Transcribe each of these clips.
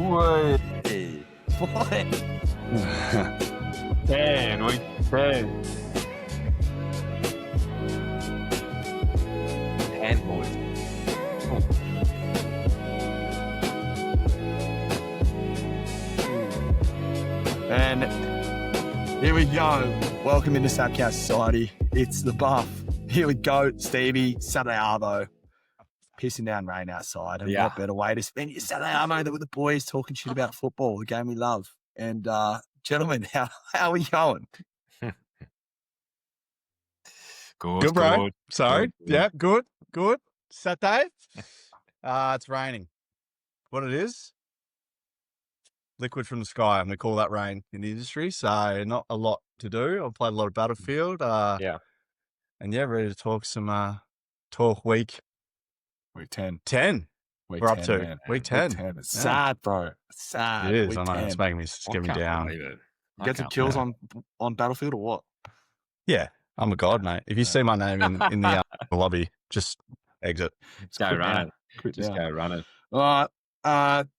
Boy. Boy. 10, week 10. And boys. And here we go. Welcome into Sapcast Society. It's the Buff. Here we go, Stevie, Saturday Arvo. Pissing down rain outside. And what better way to spend your Saturday Arvo than with the boys talking shit about football, the game we love. And gentlemen, how are we going? Good, bro. Sorry. Good. Yeah, good. Saturday. It's raining. What it is? Liquid from the sky. I'm going to call that rain in the industry. So not a lot to do. I've played a lot of Battlefield. And ready to talk some talk week 10. 10. Week We're 10, up to man. week 10. It's sad, bro. It's sad. It is. Week I know. 10. It's making me get me down. Get some kills on Battlefield or what? Yeah. I'm a god, mate. If you see my name in the lobby, just exit. Just go run it. Quit Just now. go run it. All right.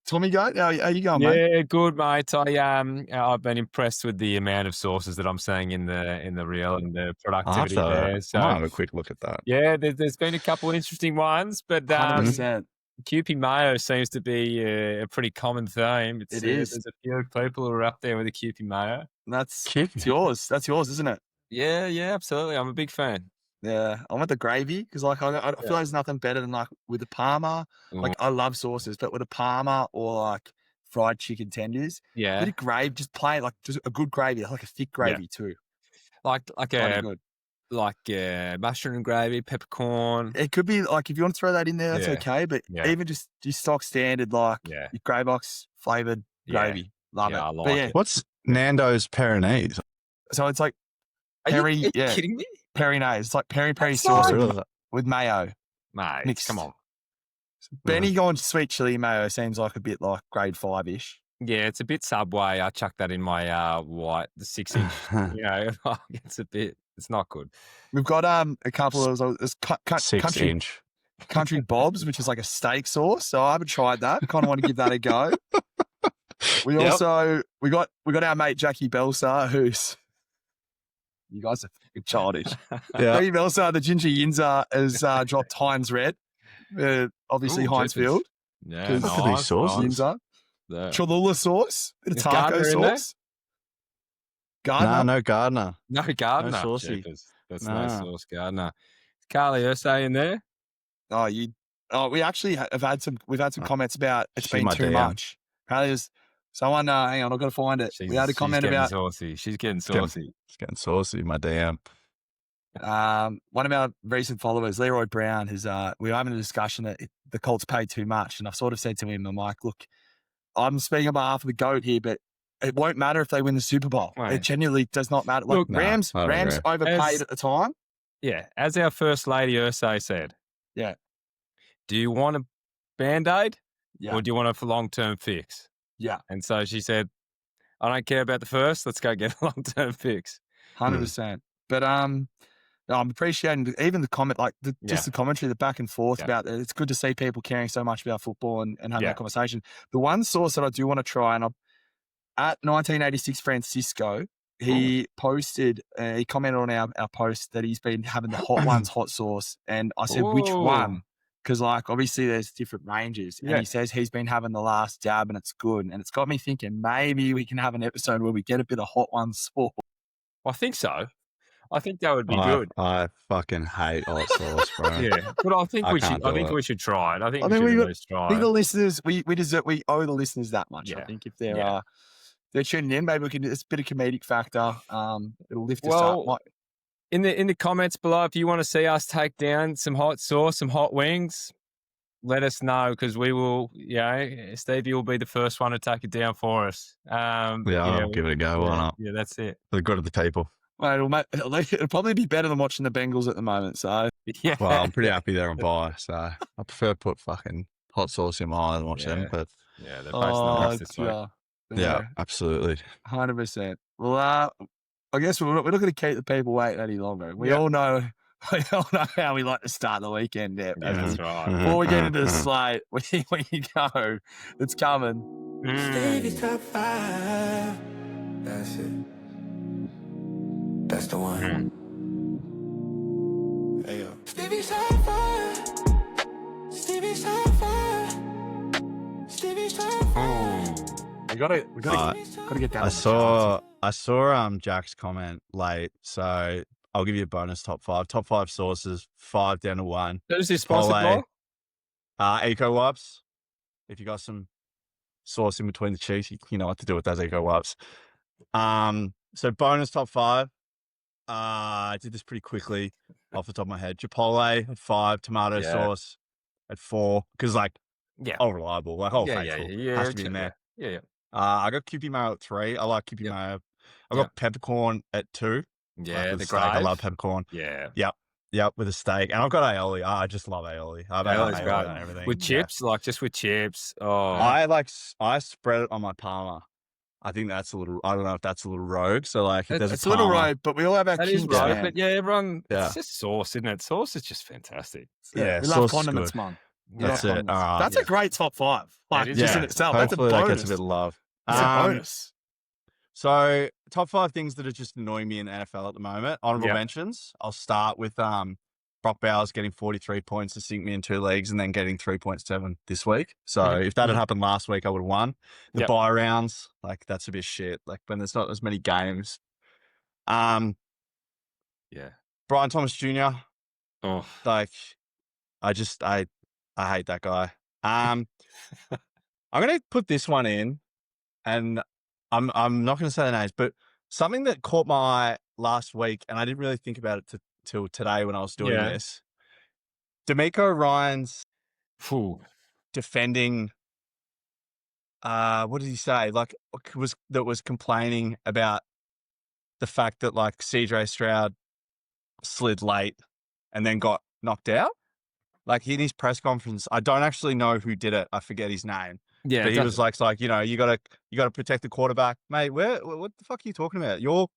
Tommy, go. How you going, mate? Yeah, good, mate. I've been impressed with the amount of sources that I'm seeing in the reel and the productivity there. So I'll have a quick look at that. yeah, there's been a couple of interesting ones, but 100%. QP Mayo seems to be a pretty common theme. It is. There's a few people who are up there with the QP Mayo. It's yours. That's yours, isn't it? Yeah, absolutely. I'm a big fan. Yeah, I want the gravy because, I feel like there's nothing better than with the parma. Like, I love sauces, but with a parma or fried chicken tenders, a bit of gravy, just plain, just a good gravy, like a thick gravy too. Like mushroom gravy, peppercorn. It could be if you want to throw that in there, that's okay. But even just your stock standard, your grey box flavoured gravy, love it. I like it. What's Nando's Peronese? So it's like Are you kidding me? Perinase. It's like peri sauce with mayo. Mate, mixed. Come on. Benny going sweet chili mayo seems like a bit like grade 5-ish. Yeah, it's a bit Subway. I chuck that in my the 6-inch. It's not good. We've got a couple of those 6-inch country bobs, which is like a steak sauce. So I haven't tried that. Kind of want to give that a go. We also we got our mate Jackie Belsar, who's you guys are fucking childish. Jackie Belsar, the ginger yinza, has dropped Heinz Red. Obviously Heinz Field. Yeah, nice sauces. Yinza. Cholula sauce, bit of taco sauce. Gardner? No Gardner. No Gardner. No saucy. Jeepers. That's no sauce Gardner. Is Carly Ursay in there? We actually have had some comments about it's been too DM. much. Apparently there's someone, hang on, I've got to find it. We had a comment about saucy. She's getting saucy. She's getting saucy, my DM. One of our recent followers, Leroy Brown, we were having a discussion that the Colts paid too much. And I've sort of said to him, I'm like, look, I'm speaking on behalf of the GOAT here, but it won't matter if they win the Super Bowl. Right. It genuinely does not matter. Look, Rams overpaid at the time. Yeah, as our First Lady Ursay said. Yeah. Do you want a Band-Aid Yeah. or do you want a long-term fix? Yeah. And so she said, I don't care about the first. Let's go get a long-term fix. 100%. But I'm appreciating even the comment, just the commentary, the back and forth about it. It's good to see people caring so much about football and having that conversation. The one source that I do want to try, and at 1986 Francisco, he posted, he commented on our post that he's been having the Hot Ones hot sauce. And I said, which one? Because obviously there's different ranges. And he says he's been having the last dab and it's good. And it's got me thinking maybe we can have an episode where we get a bit of Hot Ones sauce. I think so. I think that would be good. I fucking hate hot sauce, bro. Yeah, but I think we should try it. I think we should at least try it. The listeners, we owe the listeners that much. I think if they're tuning in, maybe we can. It's a bit of comedic factor. It'll lift us up. In the comments below, if you want to see us take down some hot sauce, some hot wings, let us know because we will. Stevie will be the first one to take it down for us. I'll give it a go. Why not? Yeah, that's it. For the good of the people. Well, it'll probably be better than watching the Bengals at the moment. So well, I'm pretty happy they're on bye. So I prefer to put fucking hot sauce in my eye than watch them. But they're facing the rest this week. Yeah, absolutely. 100%. Well, I guess we're not going to keep the people waiting any longer. We all know how we like to start the weekend. That's right. Before we get into the slate, we go. It's coming. Stevie's top 5. That's it. That's the one. Hey, yo. Stevie's top 5. Stevie's top 5. Stevie's top 5. We gotta get that. I saw Jack's comment late, so I'll give you a bonus top 5. Top 5 sauces, 5 down to 1. Who's this sponsored by? Eco wipes. If you got some sauce in between the cheeks, you know what to do with those Eco wipes. So bonus top 5. I did this pretty quickly off the top of my head. Chipotle at 5, tomato sauce at 4, because all reliable, faithful, has to be in there. Yeah. I got Kewpie mayo at 3. I like Kewpie mayo. I got peppercorn at 2. Yeah, the steak. I love peppercorn. Yeah. Yep, with a steak. And I've got aioli. I just love aioli. I've had Aioli's aioli great. and everything. With chips, just with chips. Oh, I spread it on my Parma. I think that's a little, I don't know if that's a little rogue. So if there's it's a little rogue, but we all have our that kinks, is rogue, man. but everyone, it's just sauce, isn't it? Sauce is just fantastic. Yeah, we love condiments, man. That's it. That's a great top 5. Just in itself. Hopefully that's a bonus. that gets a bit of love. That's a bonus. So top 5 things that are just annoying me in the NFL at the moment. Honorable mentions. I'll start with Brock Bowers getting 43 points to sink me in 2 leagues and then getting 3.7 this week. So if that had happened last week, I would have won. The bye rounds, that's a bit shit. When there's not as many games. Brian Thomas Jr. Oh, I hate that guy. I'm going to put this one in, and I'm not going to say the names, but something that caught my eye last week, and I didn't really think about it till today when I was doing this. D'Amico Ryan's defending. What did he say? Was complaining about the fact that CJ Stroud slid late and then got knocked out. In his press conference, I don't actually know who did it. I forget his name. yeah. But he was you gotta protect the quarterback, mate. What the fuck are you talking about? You're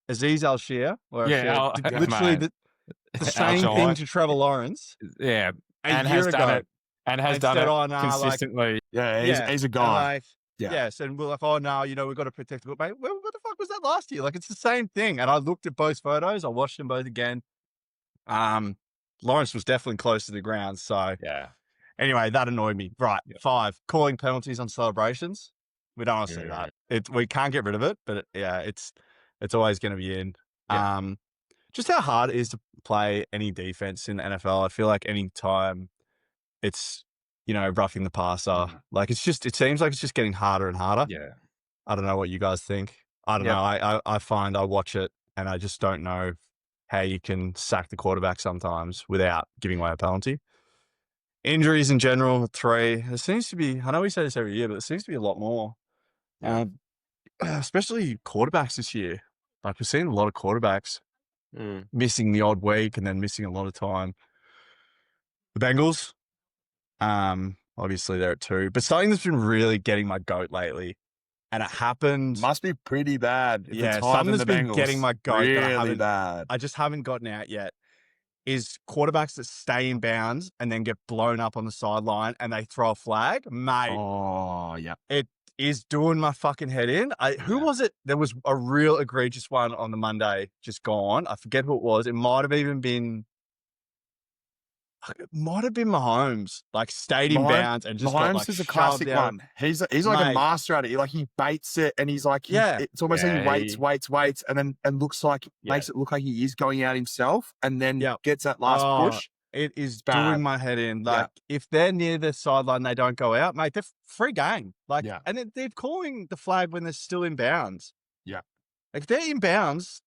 Aziz Al-Shir, literally the same thing to Trevor Lawrence. Yeah, and has done it consistently. He's a guy. Yes, and we're we've got to protect the mate. What the fuck was that last year? It's the same thing. And I looked at both photos. I watched them both again. Lawrence was definitely close to the ground. So anyway, that annoyed me. Right. 5, calling penalties on celebrations. We don't want to see that. We can't get rid of it, but it's always going to be in. Just how hard it is to play any defense in the NFL. I feel like any time it's, roughing the passer, it seems like it's just getting harder and harder. Yeah. I don't know what you guys think. I don't know. I find I watch it and I just don't know how you can sack the quarterback sometimes without giving away a penalty. Injuries in general, 3. There seems to be, I know we say this every year, but there seems to be a lot more. Especially quarterbacks this year. We're seeing a lot of quarterbacks missing the odd week and then missing a lot of time. The Bengals, obviously they're at 2. But something that's been really getting my goat lately, and it happened. Must be pretty bad. Something that's been getting my goat really bad. I just haven't gotten out yet. Is quarterbacks that stay in bounds and then get blown up on the sideline and they throw a flag, mate. Oh, yeah. It is doing my fucking head in. Who was it? There was a real egregious one on the Monday just gone. I forget who it was. It might have even been. It might have been Mahomes, stayed in bounds and just Mahomes got, is a classic one. He's like a master at it. He baits it and he's it's almost like he waits, and then looks like makes it look like he is going out himself, and then gets that last push. It is doing my head in. If they're near the sideline, they don't go out, mate. They're free game. And they're calling the flag when they're still in bounds. Yeah, if they're in bounds,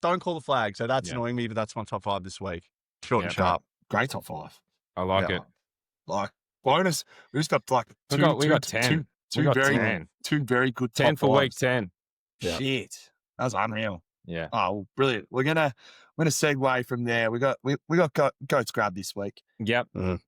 don't call the flag. So that's annoying me, but that's my top 5 this week. Short and sharp. Great top 5. I like it. Bonus. We just got we got 10. Two very good 10 for week 10. Yeah. Shit. That was unreal. Yeah. Oh, brilliant. We're gonna segue from there. We got Goat's Grab this week. Yep. And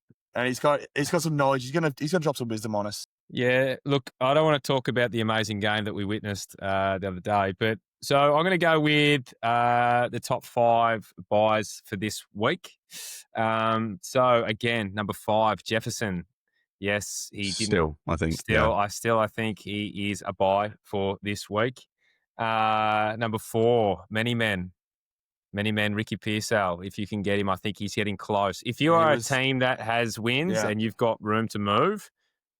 he's got some knowledge. He's gonna drop some wisdom on us. Yeah. Look, I don't want to talk about the amazing game that we witnessed the other day, but so I'm going to go with the top 5 buys for this week. So again, number 5, Jefferson. Yes, he didn't. Still, I think. I think he is a buy for this week. Number 4, many men, Ricky Pearsall. If you can get him, I think he's getting close. If you are a team that has wins and you've got room to move,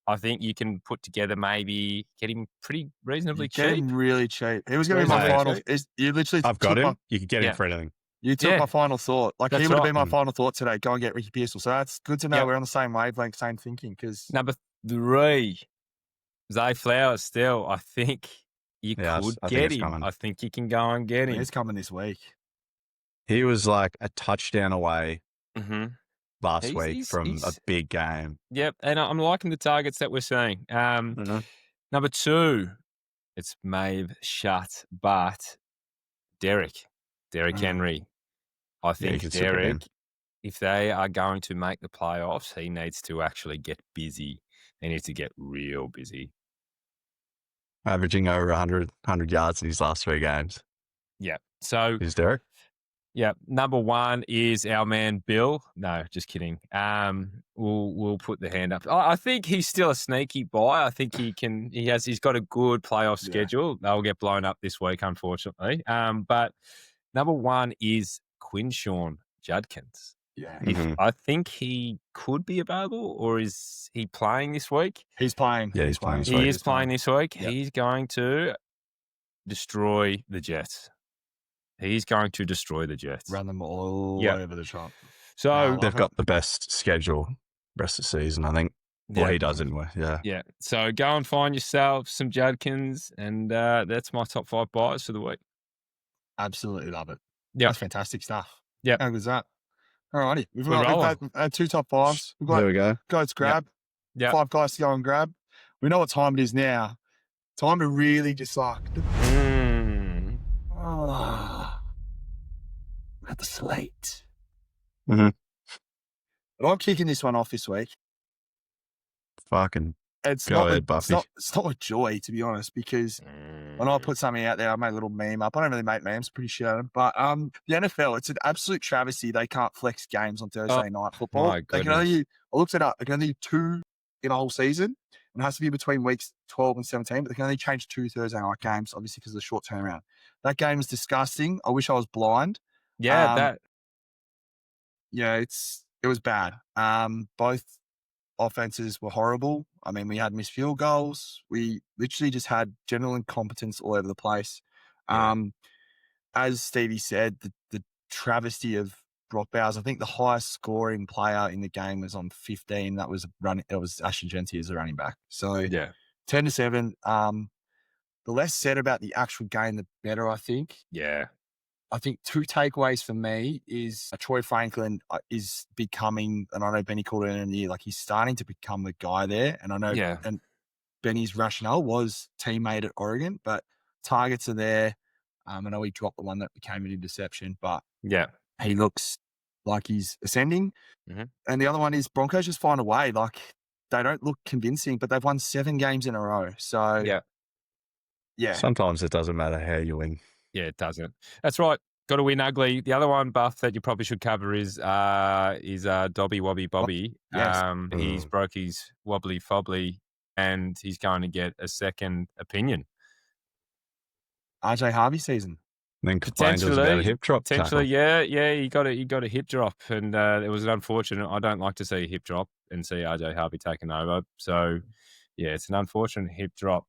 I think you can put together maybe get him pretty reasonably cheap. Get him really cheap. He was going to be my final. You literally, I've got him. You can get him for anything. You took my final thought. Like he would have been my right. final thought today. Go and get Ricky Pearsall. So that's good to know we're on the same wavelength, same thinking. Because number 3, Zay Flowers. Still, I think you could get him. Coming. I think you can go and get him. He's coming this week. He was like a touchdown away last week from a big game. Yep, and I'm liking the targets that we're seeing. Number 2, it's Maeve Shutt, but Derek Henry. I think Derek, if they are going to make the playoffs, he needs to actually get busy. He needs to get real busy. Averaging over 100 yards in his last 3 games. Yeah. So is Derek? Yeah. Number 1 is our man Bill. No, just kidding. We'll put the hand up. I think he's still a sneaky buy. I think he's got a good playoff schedule. They'll get blown up this week, unfortunately. But number 1 is Quinshawn Judkins. Yeah. I think he could be available, or is he playing this week? He's playing. Yeah, he's playing. He is playing this week. Yep. He's going to destroy the Jets. He's going to destroy the Jets. Run them all over the shop. So they've got the best schedule rest of the season, I think. Well, he does anyway. Yeah. Yeah. So go and find yourself some Judkins, and that's my top 5 buys for the week. Absolutely love it. Yeah. That's fantastic stuff. Yeah. How good is that? All righty. We've had 2 top 5s. We've got there we go. Goats grab. Yep. 5 guys to go and grab. We know what time it is now. Time to really just like at the slate. Mm-hmm. But I'm kicking this one off this week. Fucking It's go not ahead, Buffy. It's not with joy, to be honest, because when I put something out there, I made a little meme up. I don't really make memes, pretty sure. But the NFL, it's an absolute travesty. They can't flex games on Thursday night football. My They can only, I looked it up, they can only do 2 in a whole season. And it has to be between weeks 12 and 17, but they can only change 2 Thursday night games, obviously because of the short turnaround. That game is disgusting. I wish I was blind. Yeah, It was bad. Both offenses were horrible. I mean, we had missed field goals. We literally just had general incompetence all over the place. Yeah. As Stevie said, the travesty of Brock Bowers, I think the highest scoring player in the game was on 15. That was Ashton Genty as a running back. So 10-7. The less said about the actual game, the better, I think. Yeah. I think 2 takeaways for me is Troy Franklin is becoming, and I know Benny called it in the year, like he's starting to become the guy there. And I know, and Benny's rationale was teammate at Oregon, but targets are there. I know he dropped the one that became an interception, but he looks like he's ascending. Mm-hmm. And the other one is Broncos just find a way. Like they don't look convincing, but they've won 7 games in a row. So sometimes it doesn't matter how you win. Yeah, it doesn't. That's right. Got to win ugly. The other one, Buff, that you probably should cover is Dobby Wobby Bobby. He's broke his wobbly fobbly, and he's going to get a second opinion. RJ Harvey season. Then complained it was about a hip drop. Potentially, he got a hip drop, and it was unfortunate. I don't like to see a hip drop and see RJ Harvey taken over. So, it's an unfortunate hip drop.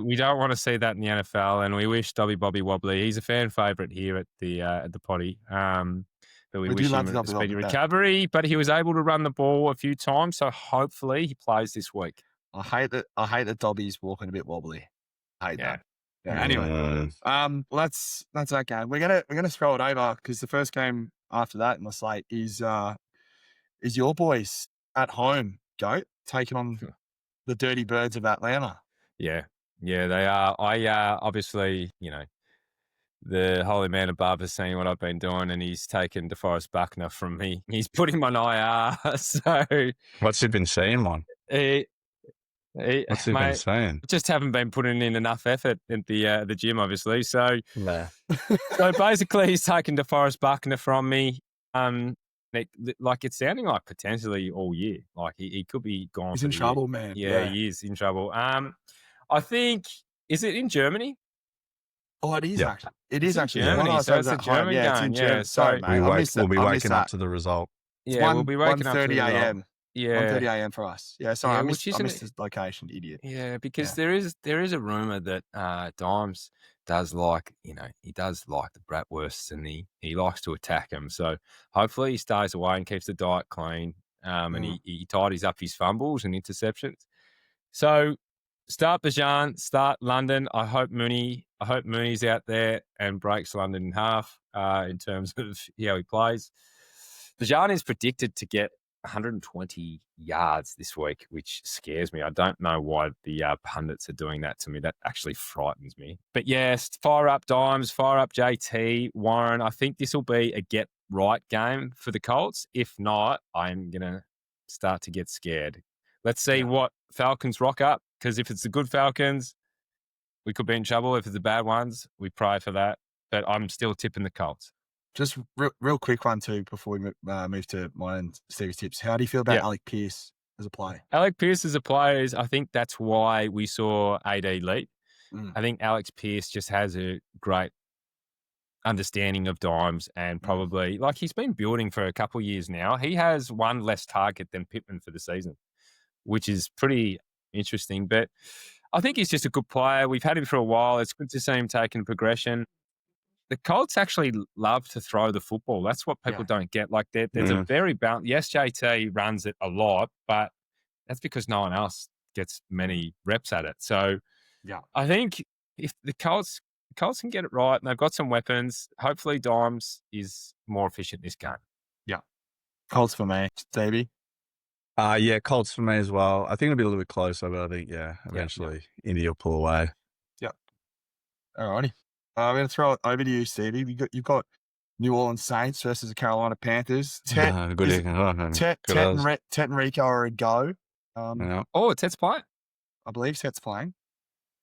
We don't want to see that in the NFL, and we wish Dobby Bobby Wobbly. He's a fan favourite here at the potty. But we wish him a speedy recovery. But he was able to run the ball a few times, so hopefully he plays this week. I hate that Dobby's walking a bit wobbly. I hate that. Yeah, anyway, that's that game. We're gonna throw it over because the first game after that in the slate is your boys at home, Goat, taking on the Dirty Birds of Atlanta. Yeah, they are. I obviously, the holy man above has seen what I've been doing, and he's taken DeForest Buckner from me. He's put him on IR. So what's he been saying, man? What's he been saying? Just haven't been putting in enough effort at the gym, obviously. So, nah. So basically, he's taken DeForest Buckner from me. Like it's sounding like potentially all year. Like he could be gone. He's for in the year. trouble, man. Yeah, he is in trouble. I think, is it in Germany? Oh, it is actually. It is actually Germany. So it's a German game. It's in Germany. Sorry, mate. We'll be waking up to the result. Yeah, we'll be waking up to 1:30 a.m. Yeah, 1:30 a.m. for us. Yeah, sorry, Yeah, I which missed isn't- the location, idiot. yeah, because there is a rumor that Dimes does like, he does like the bratwursts and he likes to attack them. So hopefully he stays away and keeps the diet clean. And he tidies up his fumbles and interceptions. So start Bajan, start London. I hope Mooney's out there and breaks London in half in terms of how he plays. Bajan is predicted to get 120 yards this week, which scares me. I don't know why the pundits are doing that to me. That actually frightens me. But yes, fire up Dimes, fire up JT, Warren. I think this will be a get right game for the Colts. If not, I'm going to start to get scared. Let's see what Falcons rock up, because if it's the good Falcons, we could be in trouble. If it's the bad ones, we pray for that. But I'm still tipping the Colts. Just real quick one too before we move to mine and Stevie's tips. How do you feel about Alec Pierce as a player? Alec Pierce as a player I think that's why we saw AD leap. I think Alex Pierce just has a great understanding of Dimes and probably, like, he's been building for a couple of years now. He has one less target than Pittman for the season, which is pretty interesting. But I think he's just a good player. We've had him for a while. It's good to see him taking progression. The Colts actually love to throw the football. That's what people don't get. Like, there's a very balance. Yes, JT runs it a lot, but that's because no one else gets many reps at it. So I think if the Colts can get it right and they've got some weapons, hopefully Dimes is more efficient this game. Yeah. Colts for me. Stevie? Colts for me as well. I think it'll be a little bit closer, but I think, eventually Indy will pull away. Yep. All righty. I'm going to throw it over to you, Stevie. You've got New Orleans Saints versus the Carolina Panthers. Tet and Rico are a go. Oh, Tet's playing? I believe Tet's playing.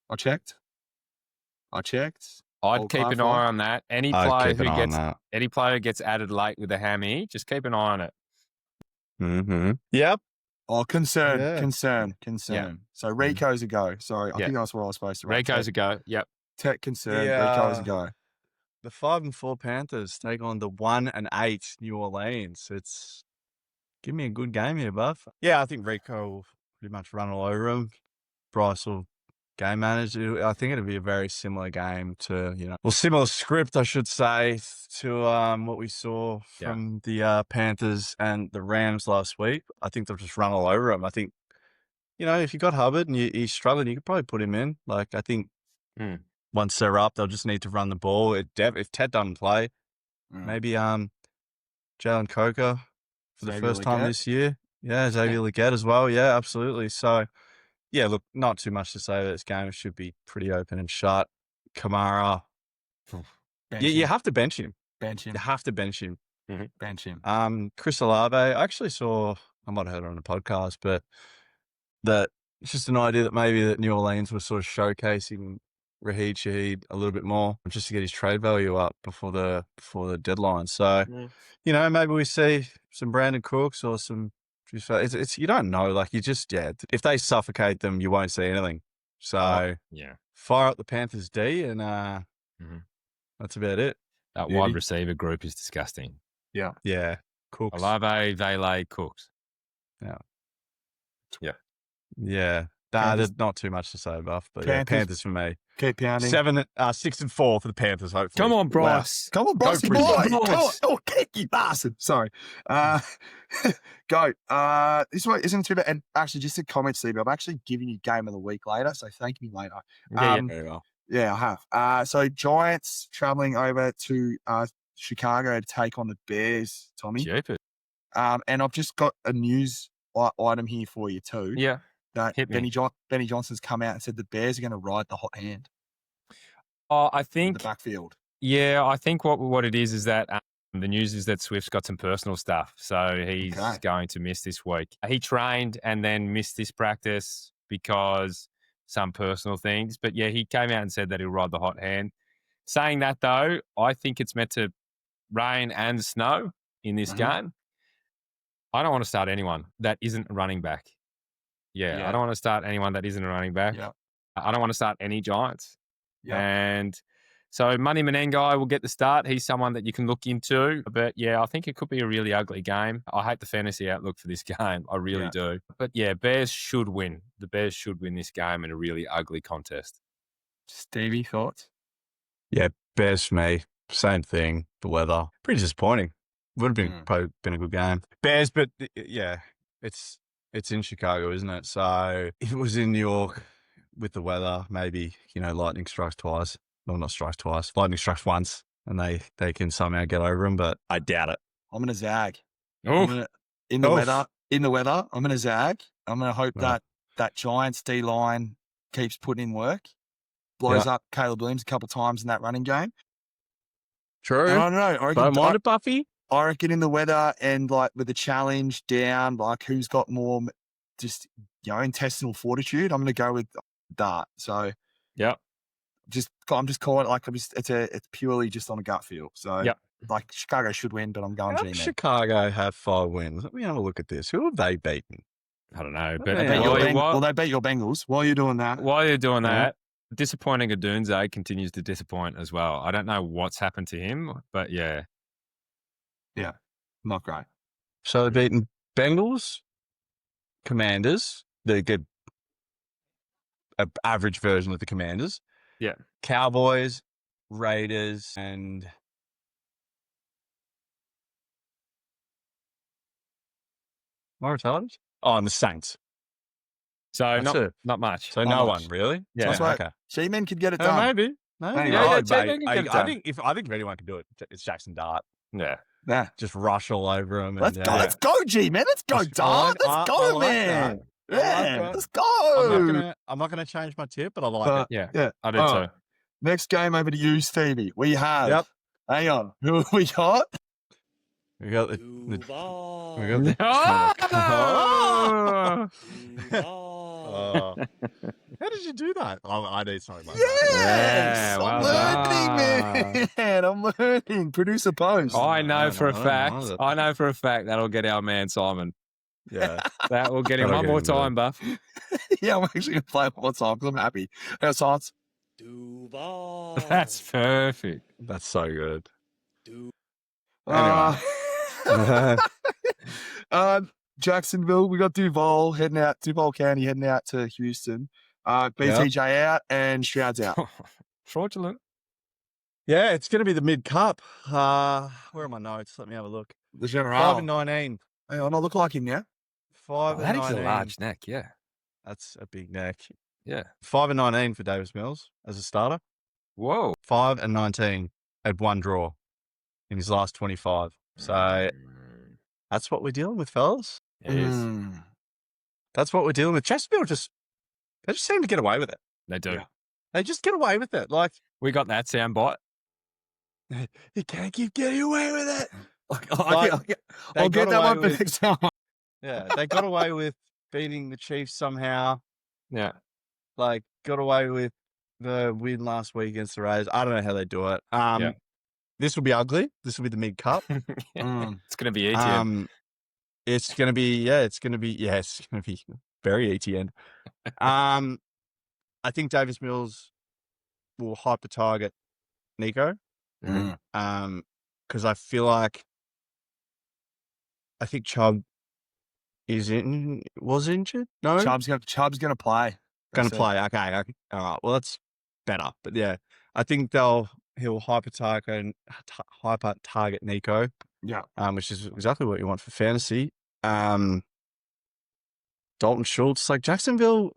I checked. I'd keep an eye on that. Any player who gets added late with a hammy, just keep an eye on it. Mm-hmm. Yep. Oh, concern. Yeah. So Rico's a go. Sorry, I think that's what I was supposed to write. Rico's a go. Yep. Tet concern. Rico's a go. The 5-4 Panthers take on the 1-8 New Orleans. Give me a good game here, buff. Yeah, I think Rico will pretty much run all over him. Bryce will game manage. I think it'll be a very similar game to, similar script, I should say, to what we saw from the Panthers and the Rams last week. I think they'll just run all over him. I think, if you got Hubbard and he's struggling, you could probably put him in. Like, I think once they're up, they'll just need to run the ball. If Ted doesn't play, maybe Jalen Coker for the first time this year. Yeah, Xavier Legette as well. Yeah, absolutely. So, yeah, look, not too much to say that this game should be pretty open and shut. Kamara, you have to bench him. You have to bench him. Mm-hmm. Bench him. Chris Olave, I actually saw, I might have heard it on a podcast, but that it's just an idea that maybe that New Orleans was sort of showcasing Raheed Shaheed a little bit more just to get his trade value up before the deadline. So, maybe we see some Brandon Cooks or some. It's you don't know. Like, you just if they suffocate them, you won't see anything. So fire up the Panthers D, and that's about it. That wide receiver group is disgusting. Yeah. Cooks. Olave, Vele, Cooks. Yeah. There's not too much to say, Buff, but Panthers for me. Keep pounding. 6-4 for the Panthers, hopefully. Come on, Bryce. Wow. Come on, Bryce. Come on. Oh, kicky bastard. Sorry. Go. This one isn't too bad. And actually, just a comment, Steve. I'm actually giving you game of the week later, so thank me later. Very well. Yeah, I have. So Giants traveling over to Chicago to take on the Bears, Tommy. Stupid. And I've just got a news item here for you too. Yeah. That Benny Johnson's come out and said the Bears are going to ride the hot hand. Oh, I think the backfield. Yeah, I think what it is that the news is that Swift's got some personal stuff, so he's going to miss this week. He trained and then missed this practice because some personal things. But yeah, he came out and said that he'll ride the hot hand. Saying that though, I think it's meant to rain and snow in this game. I don't want to start anyone that isn't a running back. Yeah, I don't want to start anyone that isn't a running back. Yeah. I don't want to start any Giants. Yeah. And so Money Menengai will get the start. He's someone that you can look into. But, yeah, I think it could be a really ugly game. I hate the fantasy outlook for this game. I really do. But, yeah, Bears should win. The Bears should win this game in a really ugly contest. Stevie, thoughts? Yeah, Bears for me. Same thing. The weather. Pretty disappointing. Would have been probably been a good game. Bears, but yeah, it's in Chicago, isn't it? So if it was in New York with the weather, maybe, lightning strikes twice. Well, not strikes twice. Lightning strikes once, and they can somehow get over them, but I doubt it. I'm going to zag. In the weather, I'm going to zag. I'm going to hope that Giants D-line keeps putting in work, blows up Caleb Williams a couple of times in that running game. True. And I don't know. Don't mind it, Buffy. I reckon in the weather and with the challenge down, who's got more just intestinal fortitude, I'm going to go with that. So yeah, I'm just calling it it's purely just on a gut feel. So Chicago should win, but I'm going G-Man. Chicago have 5 wins. Let me have a look at this. Who have they beaten? I don't know. But they beat your Bengals. While you're doing that, disappointing Adunze continues to disappoint as well. I don't know what's happened to him, but yeah. Yeah, not great. So they've beaten Bengals, Commanders. They get an average version of the Commanders. Yeah. Cowboys, Raiders, and Maritales? Oh, and the Saints. So not much. So no one really. Yeah. So okay. G-Men could get it done. Maybe. Yeah, I think if anyone can do it, it's Jackson Dart. Yeah. Just rush all over him. Let's go. Let's go, G-Man. Let's go, Dart. Let's go, man. Yeah, let's go. I'm not gonna change my tip, but I like it. Yeah. I did too. Next game over to you, Stevie. We have. Yep. Hang on. Who have we got? We got the How did you do that? I need something like that. Yes! I'm learning, man. I'm learning. Producer post. I know for a fact that'll get our man Simon. Yeah. That will get him one more time, Buff. Yeah, I'm actually going to play it one time because I'm happy. Our silence. That's perfect. That's so good. Jacksonville, we got Duval County heading out to Houston. BTJ out and Stroud's out. Fraudulent. Yeah, it's going to be the mid-cup. Where are my notes? Let me have a look. The General. 5-19. Hey, I look like him now. 5-19. That is a large neck, yeah. That's a big neck. Yeah. 5-19 for Davis Mills as a starter. Whoa. 5-19 at 1 draw in his last 25. So that's what we're dealing with, fellas. It is. That's what we're dealing with. Jacksonville they just seem to get away with it. They do. Yeah. They just get away with it. Like, we got that soundbite. You can't keep getting away with it. I'll get that one for next time. Yeah, they got away with beating the Chiefs somehow. Yeah. Got away with the win last week against the Raiders. I don't know how they do it. This will be ugly. This will be the mid-cup. It's going to be ETN. It's going to be very ETN. I think Davis Mills will hyper-target Nico. Because I think Chubb was injured. No, Chubb's gonna play. Gonna play. Okay. All right. Well, that's better. But yeah, I think he'll hyper target Nico. Yeah. Which is exactly what you want for fantasy. Dalton Schultz, Jacksonville.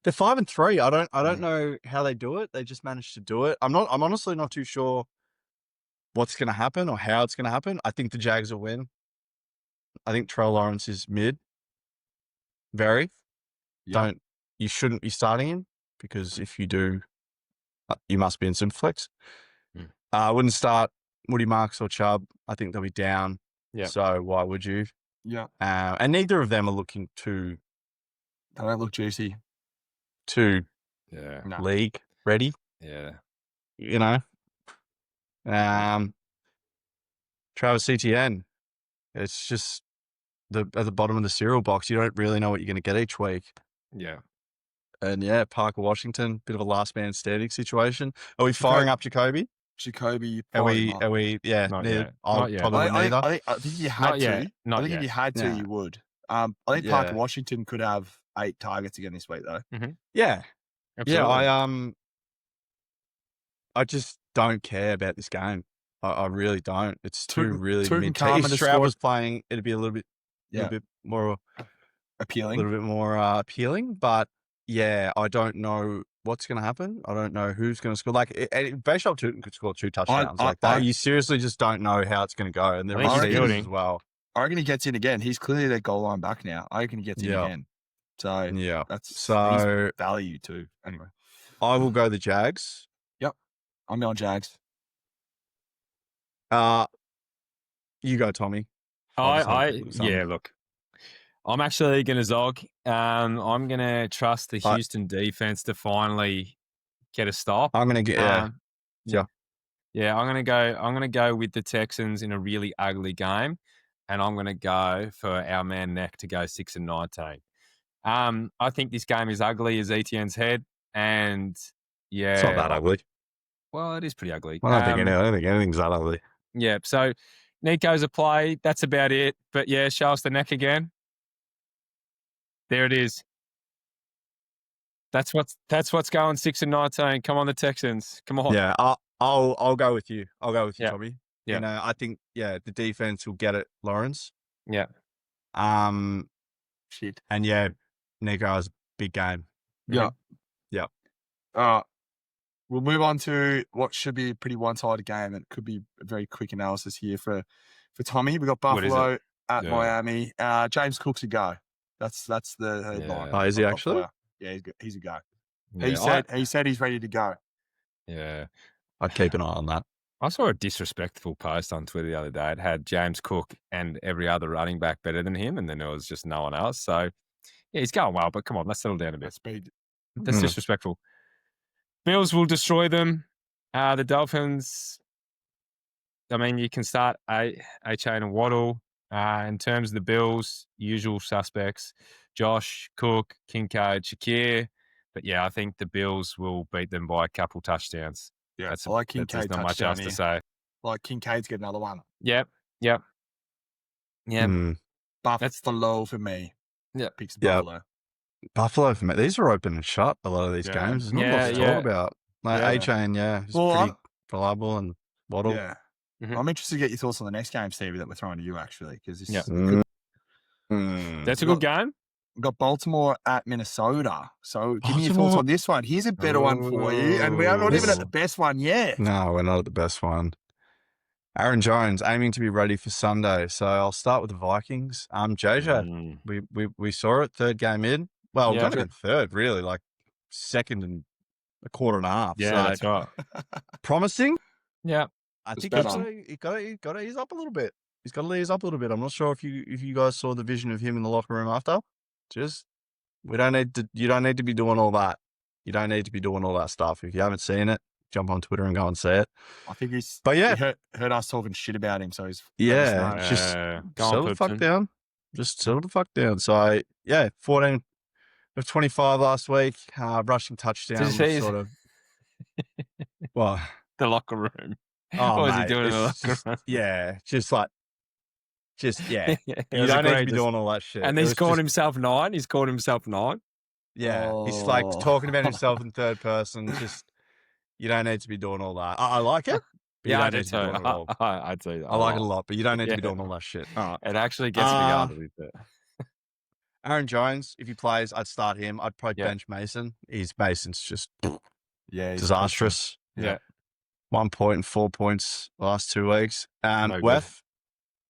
They're 5-3. I don't know how they do it. They just managed to do it. I'm honestly not too sure what's going to happen or how it's going to happen. I think the Jags will win. I think Trevor Lawrence is mid. Very. Yeah. You shouldn't be starting him because if you do, you must be in Superflex. I wouldn't start Woody Marks or Chubb. I think they'll be down. Yeah. So why would you? Yeah. And neither of them are looking too. They don't look juicy. Too league ready. Yeah. Travis Etienne. It's just at the bottom of the cereal box. You don't really know what you're going to get each week. Yeah. And yeah, Parker Washington, bit of a last man standing situation. Are we firing up Jacoby? Jacoby, Are we? Yeah, Not neither. yet. I Not yet. probably wouldn't either. I think if you had Not to. yet. Not I think yet. if you had to, Yeah. you would. I think Yeah. Parker Washington could have 8 targets again this week, though. Yeah, Absolutely. yeah. I just don't care about this game. I really don't. It's too really mid. If Stroud was playing, it'd be a little bit more appealing. Appealing. But yeah, I don't know what's going to happen. I don't know who's going to score. Like, Baishal Tootin could score 2 touchdowns. You seriously just don't know how it's going to go. And the receivers as well. I reckon he gets in again. He's clearly their goal line back now. I reckon he gets in again. So yeah, that's so value too. Anyway, I will go the Jags. Yep, I'm going Jags. You go, Tommy. Look, I'm actually going to Zog. I'm going to trust the Houston defense to finally get a stop. I'm going to get I'm going to go with the Texans in a really ugly game, and I'm going to go for our man Neck to go 6-19. I think this game is ugly as Etienne's head, and it's not that ugly. Well, it is pretty ugly. I don't think anything's that ugly. Yeah, so Nico's a play. That's about it. But yeah, show us the Neck again. There it is. That's what's going 6-19. Come on, the Texans. Come on. Yeah, I'll go with you. I'll go with you, Tommy. Yeah. You know, I think the defense will get it, Lawrence. Yeah. Shit. And yeah, Nico has a big game. Yeah. Yeah. We'll move on to what should be a pretty one-sided game. It could be a very quick analysis here for Tommy. We've got Buffalo at Miami. James Cook's a go. That's the headline. Oh, is he actually? Yeah, he's a go. Yeah, he said he's ready to go. Yeah. I'd keep an eye on that. I saw a disrespectful post on Twitter the other day. It had James Cook and every other running back better than him, and then there was just no one else. So, yeah, he's going well, but come on, let's settle down a bit. That's disrespectful. Bills will destroy them. The Dolphins, I mean, you can start A-Chain and Waddle. In terms of the Bills, usual suspects, Josh, Cook, Kincaid, Shakir. But yeah, I think the Bills will beat them by a couple touchdowns. Yeah, I like Kincaid. There's not much else to say. Like Kincaid's get another one. Yep. Buffalo for me. Yep. Picks Buffalo. Buffalo for me. These are open and shut, a lot of these games. There's not much to talk about. Like A-Chain, he's pretty reliable, and Waddle. Yeah. I'm interested to get your thoughts on the next game, Stevie, that we're throwing to you, actually. Because that's a good game. We've got Baltimore at Minnesota. So give me your thoughts on this one. Here's a better one for you. And we are not even at the best one yet. No, we're not at the best one. Aaron Jones aiming to be ready for Sunday. So I'll start with the Vikings. JJ, we saw it, third game in. Well, not even third, really, like second and a quarter and a half. Yeah, so that's right. Promising. Yeah. I think he got to ease up a little bit. He's got to ease up a little bit. I'm not sure if you guys saw the vision of him in the locker room after. You don't need to be doing all that. You don't need to be doing all that stuff. If you haven't seen it, jump on Twitter and go and see it. I think he heard us talking shit about him, so he's just settle the fuck down. Just settle the fuck down. So 14 of 25 last week, rushing touchdowns. Sort of. Well, the locker room. Oh, what was he doing in the locker room? Yeah, you don't need to be doing all that shit. And he's called himself 9. He's called himself 9. Yeah, he's like talking about himself in third person. You don't need to be doing all that. I like it. Yeah, I do too. I'd say that. I like it a lot, but you don't need to be doing all that shit. It actually gets me going a little bit. Aaron Jones, if he plays, I'd start him. I'd probably bench Mason. Mason's just disastrous. Yeah. 1 point and 4 points last 2 weeks. Weth,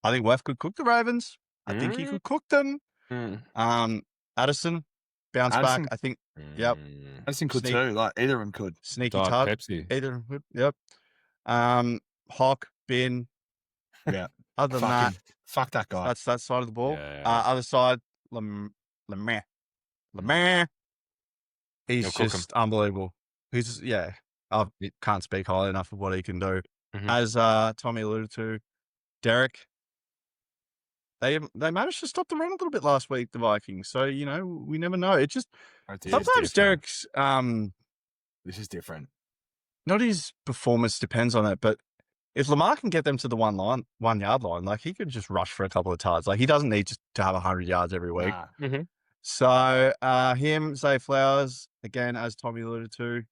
I think Weth could cook the Ravens. I think he could cook them. Addison, bounce back. I think. Yep. Addison could too. Like either of them could. Sneaky tub. Pepsi. Either of them. Yep. Hawk, Ben. Yeah. Other than that, fuck that guy. That's that side of the ball. Yeah. Other side, Lemare. He's just unbelievable. I can't speak highly enough of what he can do. As Tommy alluded to, Derek, they managed to stop the run a little bit last week, the Vikings. So, we never know. It just sometimes Derek's this is different. Not his performance depends on it, but if Lamar can get them to the 1 yard line, like he could just rush for a couple of tards. Like he doesn't need to have 100 yards every week. Nah. Mm-hmm. So him, Zay Flowers, again, as Tommy alluded to,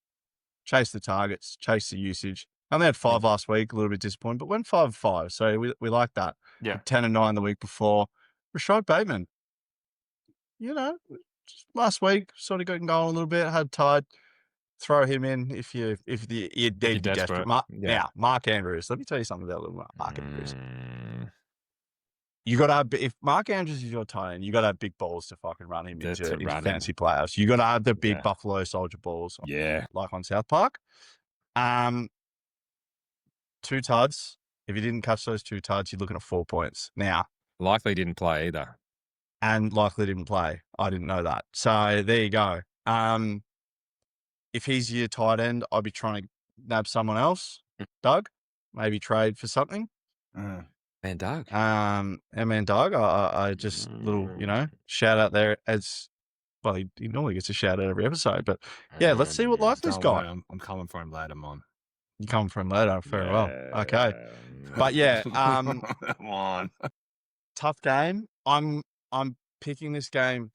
chase the targets, chase the usage. Only had 5 last week, a little bit disappointed, but went 5-5. So we like that. Yeah. 10 and 9 the week before. Rashad Bateman, just last week sort of got going a little bit, had tied. Throw him in if you're desperate. Mark Andrews. Let me tell you something about Mark Andrews. You got to have, if Mark Andrews is your tight end, you got to have big balls to fucking run him into fantasy playoffs. You got to have the big Buffalo Soldier balls. Like on South Park. 2 tuds. If you didn't catch those 2 tuds, you're looking at 4 points. Now, Likely didn't play either. And likely didn't play. I didn't know that. So there you go. If he's your tight end, I'd be trying to nab someone else. Doug, maybe trade for something. Man, Doug. And man, Doug, I just little, shout out there as well. He normally gets a shout out every episode, but yeah, let's see what Likely's got. I'm coming for him later, Mon. You coming for him later? Very well. Okay, but yeah, Come on. Tough game. I'm picking this game.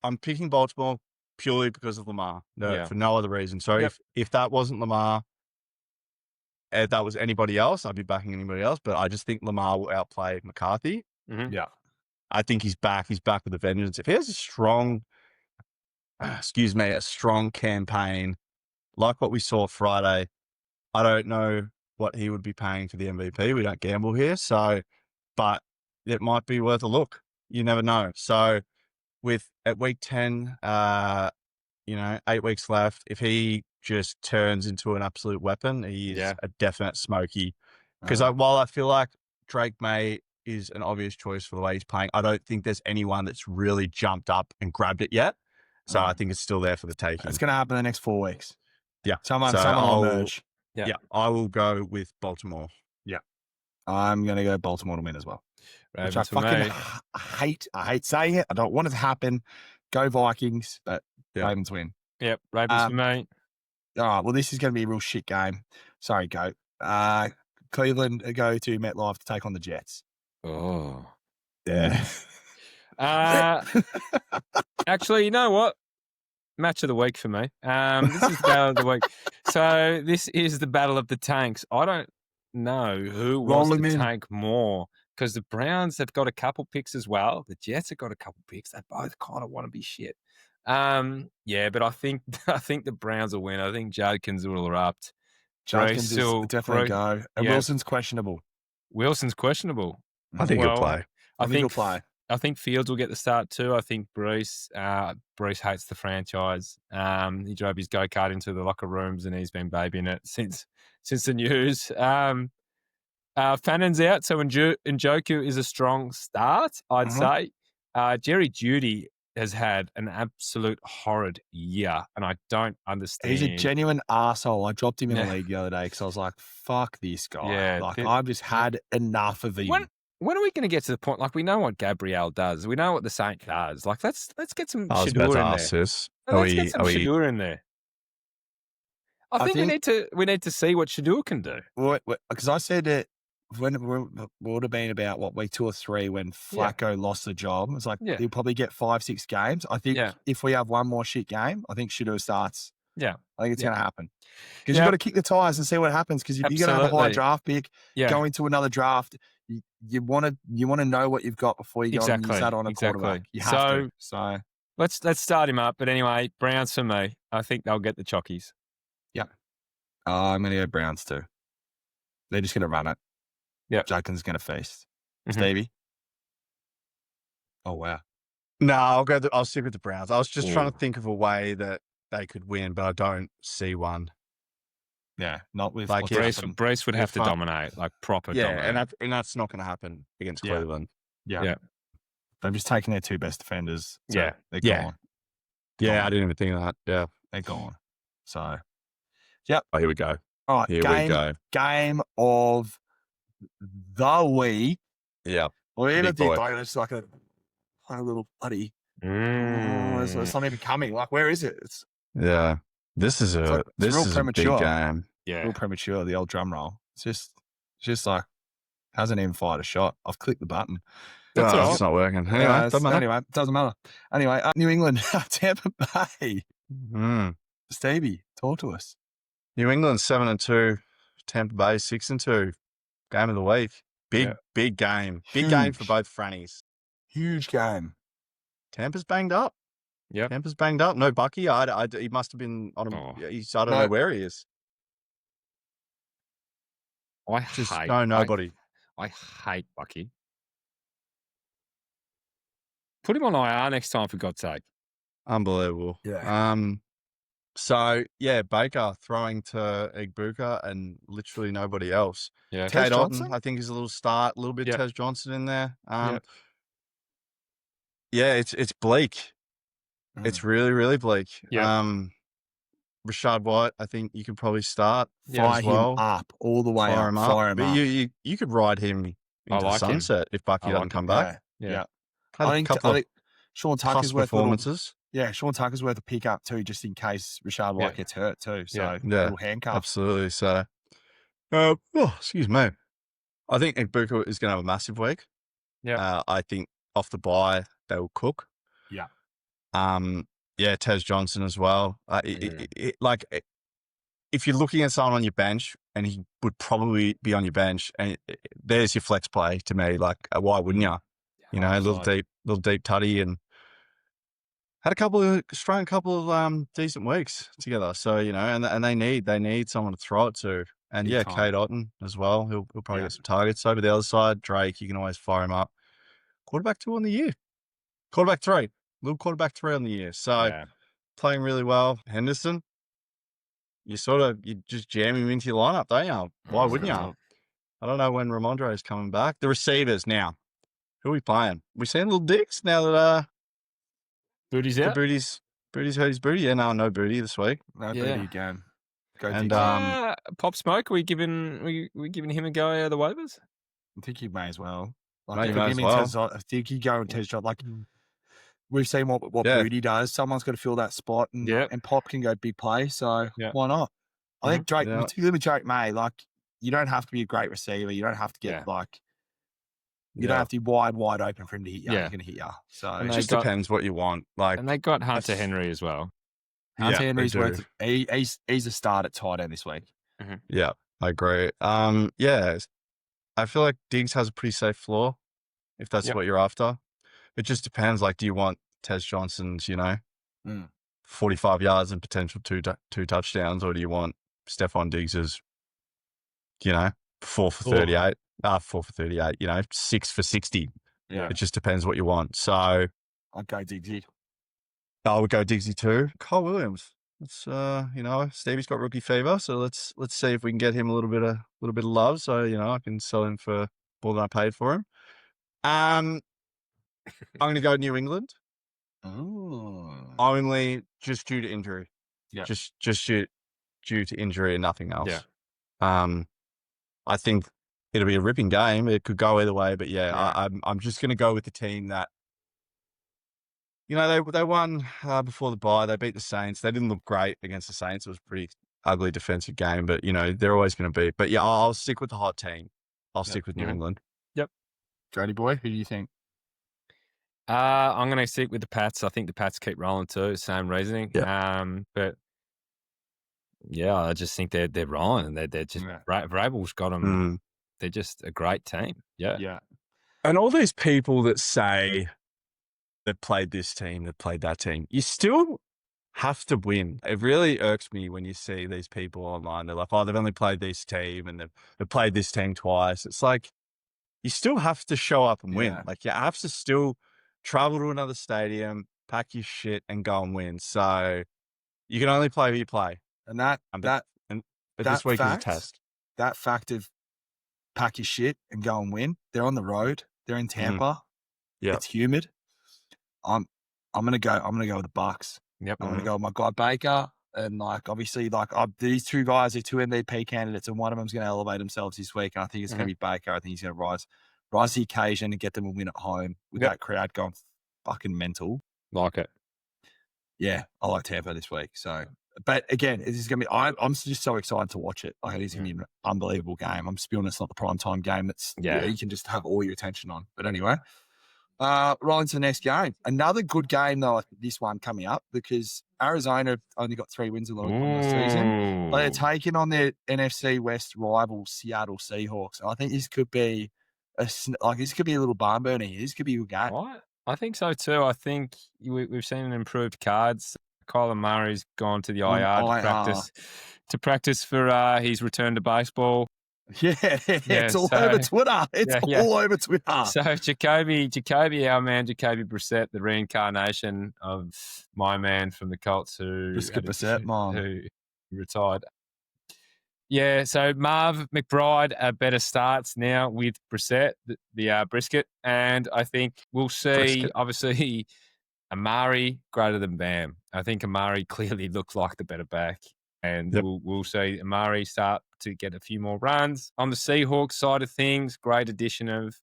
I'm picking Baltimore purely because of Lamar, for no other reason. So if that wasn't Lamar, if that was anybody else, I'd be backing anybody else. But I just think Lamar will outplay McCarthy. Mm-hmm. Yeah. I think he's back. He's back with a vengeance. If he has a strong campaign like what we saw Friday, I don't know what he would be paying for the MVP. We don't gamble here. But it might be worth a look. You never know. So at week 10, 8 weeks left, if he just turns into an absolute weapon, he is a definite smoky. Because while I feel like Drake May is an obvious choice for the way he's playing, I don't think there's anyone that's really jumped up and grabbed it yet. So I think it's still there for the taking. It's going to happen in the next 4 weeks. Yeah. Someone will emerge. Yeah. I will go with Baltimore. Yeah. I'm going to go Baltimore to win as well. Ravens which I fucking hate. I hate saying it. I don't want it to happen. Go Vikings, but Ravens win. Yep. Ravens for me. All right. Well, this is going to be a real shit game. Sorry, Goat. Cleveland go to MetLife to take on the Jets. Oh. Yeah. Actually, you know what? Match of the week for me. This is the battle of the week. So this is the battle of the tanks. I don't know who wants to tank more because the Browns have got a couple picks as well. The Jets have got a couple picks. They both kind of want to be shit. But I think the Browns will win. I think Judkins will erupt. Judkins will definitely go. And Wilson's questionable. I think he'll play. I think he'll play. I think Fields will get the start too. I think Bruce hates the franchise. He drove his go-kart into the locker rooms and he's been babying it since the news. Fannon's out, so Njoku is a strong start, I'd say. Jerry Jeudy has had an absolute horrid year, and I don't understand. He's a genuine arsehole. I dropped him in a league the other day because I was like, fuck this guy. Yeah, I've just had enough of him. When are we going to get to the point? Like, we know what Gabrielle does. We know what the Saint does. Like, let's get some Shador in there. Let's get some Shador in there. I think we need to see what Shador can do. Because I said that when it would have been about week 2 or 3 when Flacco lost the job. It's like he'll probably get 5-6 games. I think if we have one more shit game, I think Shador starts. Yeah, I think it's going to happen because you've got to kick the tires and see what happens. Because if you're going to have a high draft pick, go into another draft, you want to know what you've got before you go and use that on a quarterback. You have to. So let's start him up. But anyway, Browns for me. I think they'll get the chockies. Yeah, I'm going to go Browns too. They're just going to run it. Yeah, Judkins going to feast. Stevie. Oh wow. No, I'll stick with the Browns. I was just trying to think of a way that they could win, but I don't see one. Yeah, not with like Brace would have to dominate, like proper. Yeah, and that's not going to happen against Cleveland. Yeah. They're just taking their 2 best defenders. So they're gone. Yeah, I didn't even think of that. Yeah, they're gone. So, Oh, here we go. All right, here we go. Game of the week. Yeah. Or even Big boy. like it's like a little buddy. It's not even coming. Like, where is it? It's This is a premature. big game. Yeah. Real premature. The old drum roll. It's just like hasn't even fired a shot. I've clicked the button. That's all right. It's not working. Anyway, it doesn't matter. Anyway, New England, Tampa Bay. Stevie, talk to us. New England 7-2, Tampa Bay 6-2. Game of the week. Big game. Big game for both Frannies. Huge game. Tampa's banged up. Yeah. Tampa's banged up. No Bucky. He must have been on I don't know where he is. Nobody. I hate Bucky. Put him on IR next time, for God's sake. Unbelievable. Yeah. So, Baker throwing to Egbuka and literally nobody else. Yeah. Kate Otten, I think, is a little bit Tez Johnson in there. It's bleak. It's really, really bleak. Yeah. Rashad White, I think you could probably start. Fire him up all the way. Fire him up. But you could ride him into the sunset if Bucky doesn't come back. Yeah. I think Sean Tucker's worth performances. Sean Tucker's worth a pick up too, just in case Rashad White gets hurt too. So little handcuff. Absolutely. So, excuse me. I think Egbuka is going to have a massive week. Yeah. I think off the bye they will cook. Yeah. Tez Johnson as well. If you're looking at someone on your bench, and he would probably be on your bench, and there's your flex play to me. Like, why wouldn't you? You know, a little deep tutty, and had a couple of decent weeks together. So, you know, and they need someone to throw it to. And Kate Otten as well. He'll probably get some targets. Over the other side, Drake, you can always fire him up. Quarterback 2 on the year. Quarterback 3. Little quarterback 3 on the year. So playing really well. Henderson, you just jam him into your lineup, don't you? Why wouldn't you? I don't know when Ramondre is coming back. The receivers now. Who are we playing? We seeing little dicks now that Booty's out. Booty's hurt his booty. Yeah, no booty this week. No booty again. And Pop Smoke, are we giving him a go out of the waivers? I think he may as well. I think he go and Tez Johnson. Like, we've seen what Booty does. Someone's got to fill that spot, and Pop can go big play. So why not? I think Drake, particularly with Drake May, like, you don't have to be a great receiver. You don't have to get you don't have to be wide open for him to hit you. He's going to hit you. So it just depends what you want. Like, and they got Hunter Henry as well. Hunter Henry's worth. He's a start at tight end this week. Mm-hmm. Yeah, I agree. I feel like Diggs has a pretty safe floor if that's what you're after. It just depends. Like, do you want Tez Johnson's, 45 yards and potential two touchdowns, or do you want Stephon Diggs's, 4 for 38, 4 for 38, 6 for 60. Yeah. It just depends what you want. So I'd go Diggsy. I would go Diggsy too. Kyle Williams. Let's Stevie's got rookie fever, so let's see if we can get him a little bit of love. So I can sell him for more than I paid for him. I'm going to go New England. Only just due to injury. Yeah. Just due to injury and nothing else. Yeah. I think it'll be a ripping game. It could go either way, but I'm just going to go with the team that. They won before the bye. They beat the Saints. They didn't look great against the Saints. It was a pretty ugly defensive game, but, they're always going to beat. But, I'll stick with the hot team. I'll stick with New England. Yep. Jody boy, who do you think? I'm going to stick with the Pats. I think the Pats keep rolling too. Same reasoning. Yeah. But, I just think they're rolling. They're just Vrabel's got them. They're just a great team. Yeah. Yeah. And all these people that say they've played this team, they've played that team, you still have to win. It really irks me when you see these people online. They're like, oh, they've only played this team and they've played this team twice. It's like, you still have to show up and win. Like, you have to still travel to another stadium, pack your shit and go and win. So you can only play who you play. And but this week is a test. That fact of pack your shit and go and win. They're on the road. They're in Tampa. Yeah. It's humid. I'm gonna go with the Bucks. Yep. I'm gonna go with my guy Baker, and obviously these two guys are two MVP candidates, and one of them's gonna elevate themselves this week. And I think it's gonna be Baker. I think he's gonna rise rise to the occasion and get them a win at home with that crowd going fucking mental. Like it. Yeah, I like Tampa this week. So, but again, this is going to be, I'm just so excited to watch it. Like, it is going to be an unbelievable game. I'm just feeling it's not the prime time game that's, you can just have all your attention on. But anyway, rolling to the next game. Another good game, though, this one coming up, because Arizona only got 3 wins on the season. But they're taking on their NFC West rival, Seattle Seahawks. I think this could be a little barn burner here. This could be a good game. What? I think so too. I think we've seen an improved cards. Kyler Murray's gone to the IR to practice for his return to baseball. Yeah, it's all over Twitter. It's all over Twitter. So Jacoby, our man, Jacoby Brissett, the reincarnation of my man from the Colts who retired. Yeah, so Marv McBride better starts now with Brissett, the brisket, and I think we'll see, obviously, Amari greater than Bam. I think Amari clearly looks like the better back, and we'll see Amari start to get a few more runs. On the Seahawks side of things, great addition of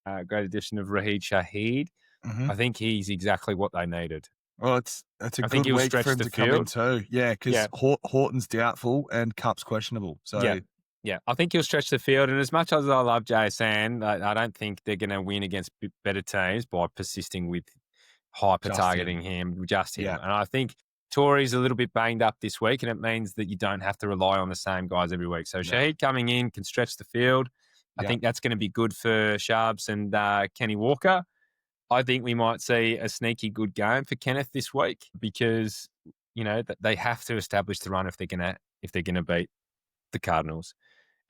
Raheed Shaheed. I think he's exactly what they needed. Well, it's a good week for him to come in too. Yeah, because Horton's doubtful and Cup's questionable. So yeah, I think he'll stretch the field. And as much as I love JSN, I don't think they're going to win against better teams by persisting with hyper-targeting him. And I think Torrey's a little bit banged up this week, and it means that you don't have to rely on the same guys every week. So Shaheed coming in can stretch the field. I think that's going to be good for Sharps and Kenny Walker. I think we might see a sneaky good game for Kenneth this week because, they have to establish the run if they're gonna beat the Cardinals.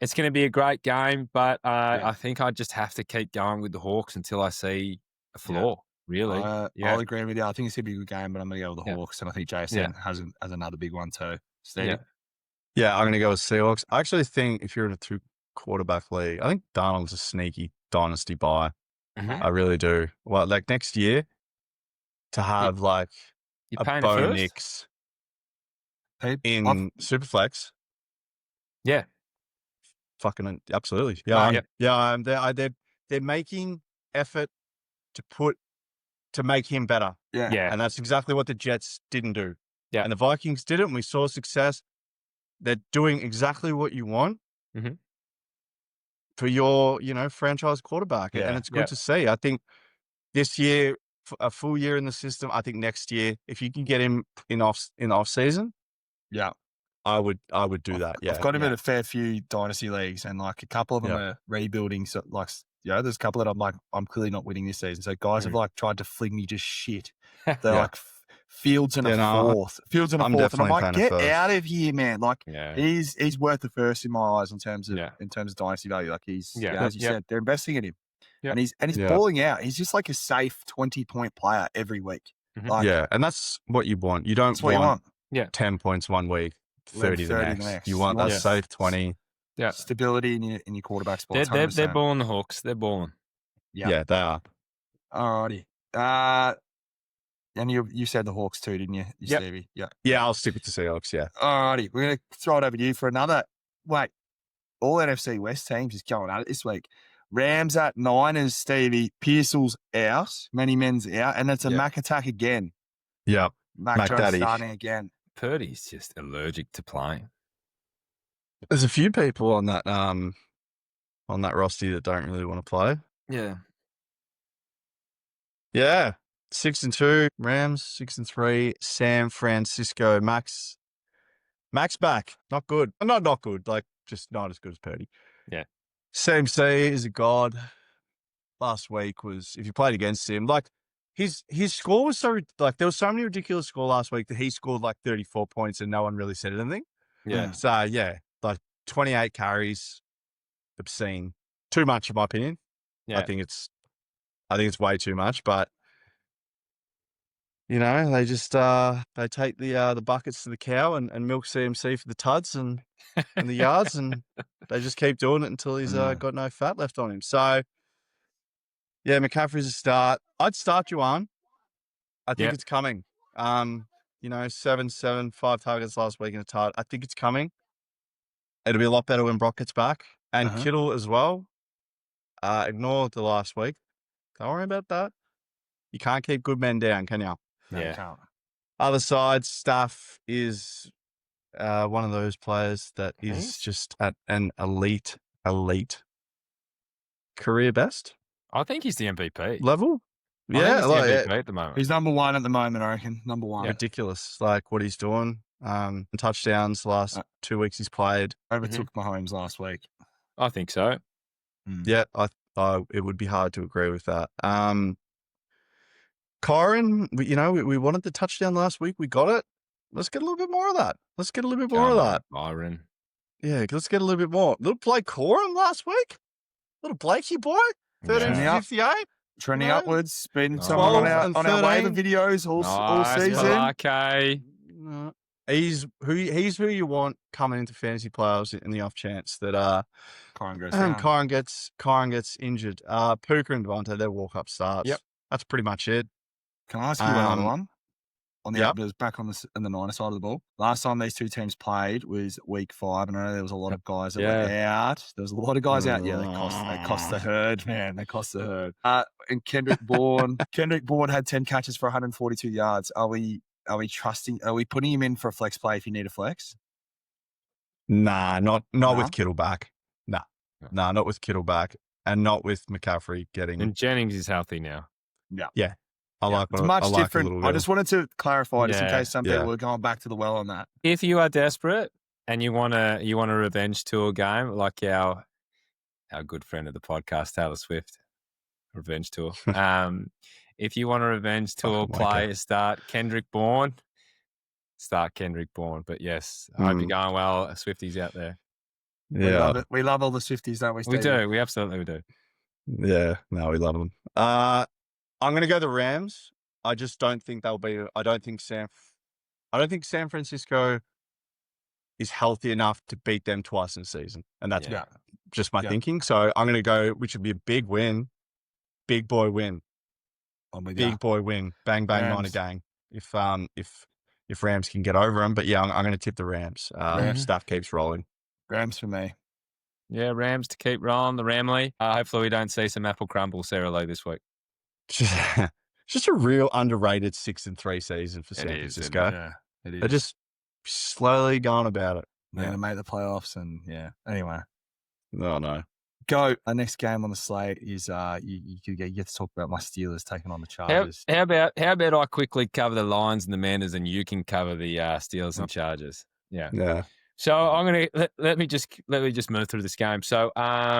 It's going to be a great game, but I think I just have to keep going with the Hawks until I see a flaw. Really, I'll agree with you. I think it's going to be a good game, but I'm going to go with the Hawks, and I think JSN has another big one too. Stevie? Yeah, I'm going to go with Seahawks. I actually think if you're in a 2-quarterback league, I think Darnold's a sneaky dynasty buy. I really do. Well, like next year, to have a Bo Nix in Superflex. Yeah. Fucking absolutely. They're making effort to make him better. Yeah. And that's exactly what the Jets didn't do. Yeah. And the Vikings did it, and we saw success. They're doing exactly what you want. For your, franchise quarterback. And it's good to see. I think this year, a full year in the system, I think next year, if you can get him in off season, I would do that. Yeah. I've got him in a fair few dynasty leagues, and a couple of them are rebuilding. So there's a couple that I'm clearly not winning this season. So guys have tried to fling me just shit. They're Fields in a fourth. And I'm like, get out of here, man. He's worth the first in my eyes in terms of dynasty value. He's as you said, they're investing in him. And he's balling out. He's just like a safe 20-point player every week. And that's what you want. You don't want 10 points one week, 30 the next. You want that safe 20. Yeah. Stability in your quarterback spot. They're balling the Hawks. They're balling. Yeah, they are. Alrighty. And you said the Hawks too, didn't you, Stevie? Yeah. Yeah, I'll stick with the Seahawks, yeah. Alrighty. We're going to throw it over to you for another. Wait, all NFC West teams is going at it this week. Rams at Niners, Stevie. Pearsall's out. Many men's out. And it's a Mac attack again. Yep. Mac Jones starting again. Purdy's just allergic to playing. There's a few people on that roster that don't really want to play. Yeah. Yeah. 6-2, Rams, 6-3, San Francisco, Max back. Not good. Not good, just not as good as Purdy. Yeah. CMC is a god. Last week was, if you played against him, his score was so, there was so many ridiculous scores last week that he scored 34 points and no one really said anything. Yeah. So, 28 carries, obscene. Too much, in my opinion. Yeah. I think it's way too much, but they just they take the buckets to the cow and milk CMC for the tuds and the yards, and they just keep doing it until he's got no fat left on him. So, McCaffrey's a start. I'd start Juwan. I think it's coming. 7, 5 targets last week in a tard. I think it's coming. It'll be a lot better when Brock gets back. And Kittle as well. Ignore the last week. Don't worry about that. You can't keep good men down, can you? No, you Yeah. can't. Other side, Staff is one of those players that is He's- just at an elite career best I think he's the MVP. level. I think Yeah, he's the like, MVP at the moment. He's number one at the moment, I reckon. Number one. ridiculous. Like what he's doing. Touchdowns last 2 weeks he's played. Overtook Mahomes last week. I think so. Yeah, I it would be hard to agree with that. Kyron, we wanted the touchdown last week. We got it. Let's get a little bit more of that. Byron. Yeah, let's get a little bit more. Little Blake Corum last week. Little Blakey boy. 13 Yeah. to 58. Trending No. upwards. Been Nice. someone on 12 and our waiver 13. videos all season. Okay. No. He's who you want coming into fantasy playoffs in the off chance that Kyron goes down. Kyron gets injured. Puka and Devontae, they're walk up starts. Yep. That's pretty much it. Can I ask you another one? On the Yep. back on the Niners side of the ball. Last time these two teams played was week 5, and I know there was a lot of guys that were out. There was a lot of guys out. Yeah, they cost the herd, man. They cost the herd. And Kendrick Bourne had 10 catches for 142 yards. Are we trusting? Are we putting him in for a flex play if you need a flex? Nah, not Nah? with Kittle back. Nah, not with Kittle back, and not with McCaffrey getting. And Jennings is healthy now. It's much different. I just wanted to clarify, just in Yeah. case some people were going back to the well on that. If you are desperate and you want a revenge tour game like our good friend of the podcast, Taylor Swift, revenge tour. If you want a revenge tour play, start Kendrick Bourne. But yes, I hope you're going well, Swifties out there. Yeah, We love all the Swifties, don't we, We Stevie? do. We absolutely do. yeah. No, we love them. I'm going to go the Rams. I just don't think they'll be. I don't think San Francisco is healthy enough to beat them twice in a season, and that's just my thinking. So I'm going to go, which would be a big win, big boy win, big boy win, bang bang Rams. Niner gang. If Rams can get over them, but yeah, I'm going to tip the Rams. Staff keeps rolling. Rams for me. Yeah, Rams to keep rolling, the Ramley. Hopefully we don't see some apple crumble Sarah Lee this week. Just a real underrated 6-3 season for San Francisco. Yeah, it is. They're just slowly going about it. They're going to make the playoffs, and Anyway, No. go. Our next game on the slate is you get to talk about my Steelers taking on the Chargers. How about I quickly cover the Lions and the Manders, and you can cover the Steelers and Chargers. Yeah. So I'm gonna let me just move through this game. So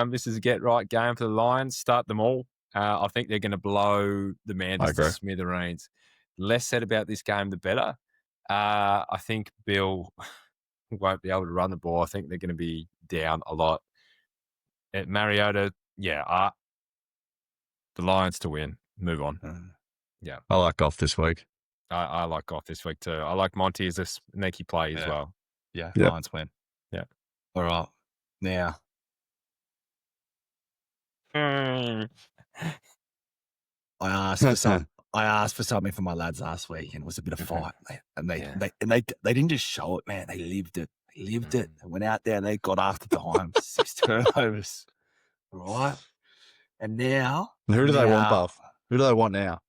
this is a get right game for the Lions. Start them all. I think they're going to blow the Manders to smithereens. Less said about this game, the better. I think Bill won't be able to run the ball. I think they're going to be down a lot. At Mariota, the Lions to win. Move on. I like Goff this week. I like Goff this week too. I like Monty as a sneaky play as well. Yeah, Yep. Lions win. Yeah. All right. Now, I asked for something for my lads last week, and it was a bit of fight, and they didn't just show it, man. They lived it. They went out there and they got after time. 6 turnovers. Right. And now, Who do they want, Buff? Who do they want now?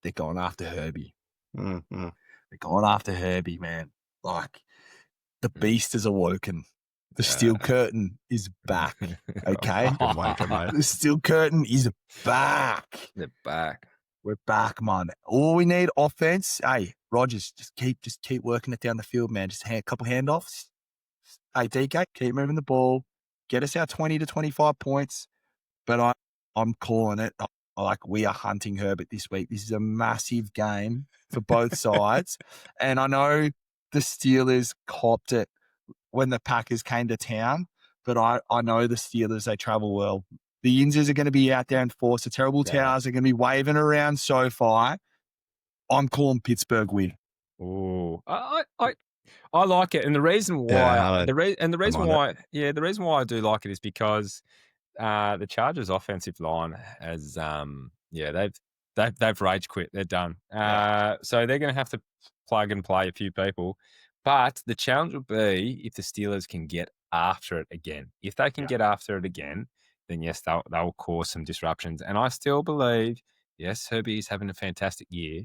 They're going after Herbie. Mm-hmm. They're going after Herbie, man. Like, the beast is awoken. The steel curtain is back. Okay? Good wanker, mate. The steel curtain is back. They're back. We're back, man. All we need offense. Hey, Rogers, just keep working it down the field, man. Just a couple handoffs. Hey, DK, keep moving the ball. Get us our 20 to 25 points. But I'm calling it. We are hunting Herbert this week. This is a massive game for both sides. And I know the Steelers copped it when the Packers came to town, but I know the Steelers, they travel well. The Yinzers are going to be out there in force. The Terrible Towers are going to be waving around SoFi. I'm calling Pittsburgh win. Oh, I like it, and the reason why, the reason why I do like it is because the Chargers' offensive line has, they've rage quit. They're done. So they're going to have to plug and play a few people. But the challenge will be if the Steelers can get after it again. If they can get after it again, then yes, they'll cause some disruptions. And I still believe, yes, Herbie is having a fantastic year,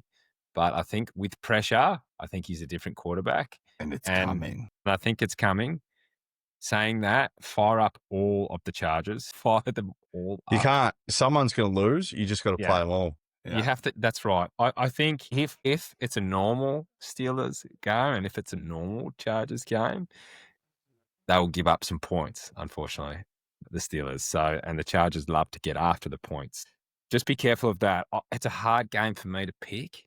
but I think with pressure, I think he's a different quarterback. And it's coming. And I think it's coming. Saying that, fire up all of the charges. Fire them all up. You can't. Someone's going to lose. You just got to play them all. Yeah. You have to. That's right. I think if it's a normal Steelers game and if it's a normal Chargers game, they will give up some points, unfortunately, the Steelers. So, and the Chargers love to get after the points. Just be careful of that. It's a hard game for me to pick,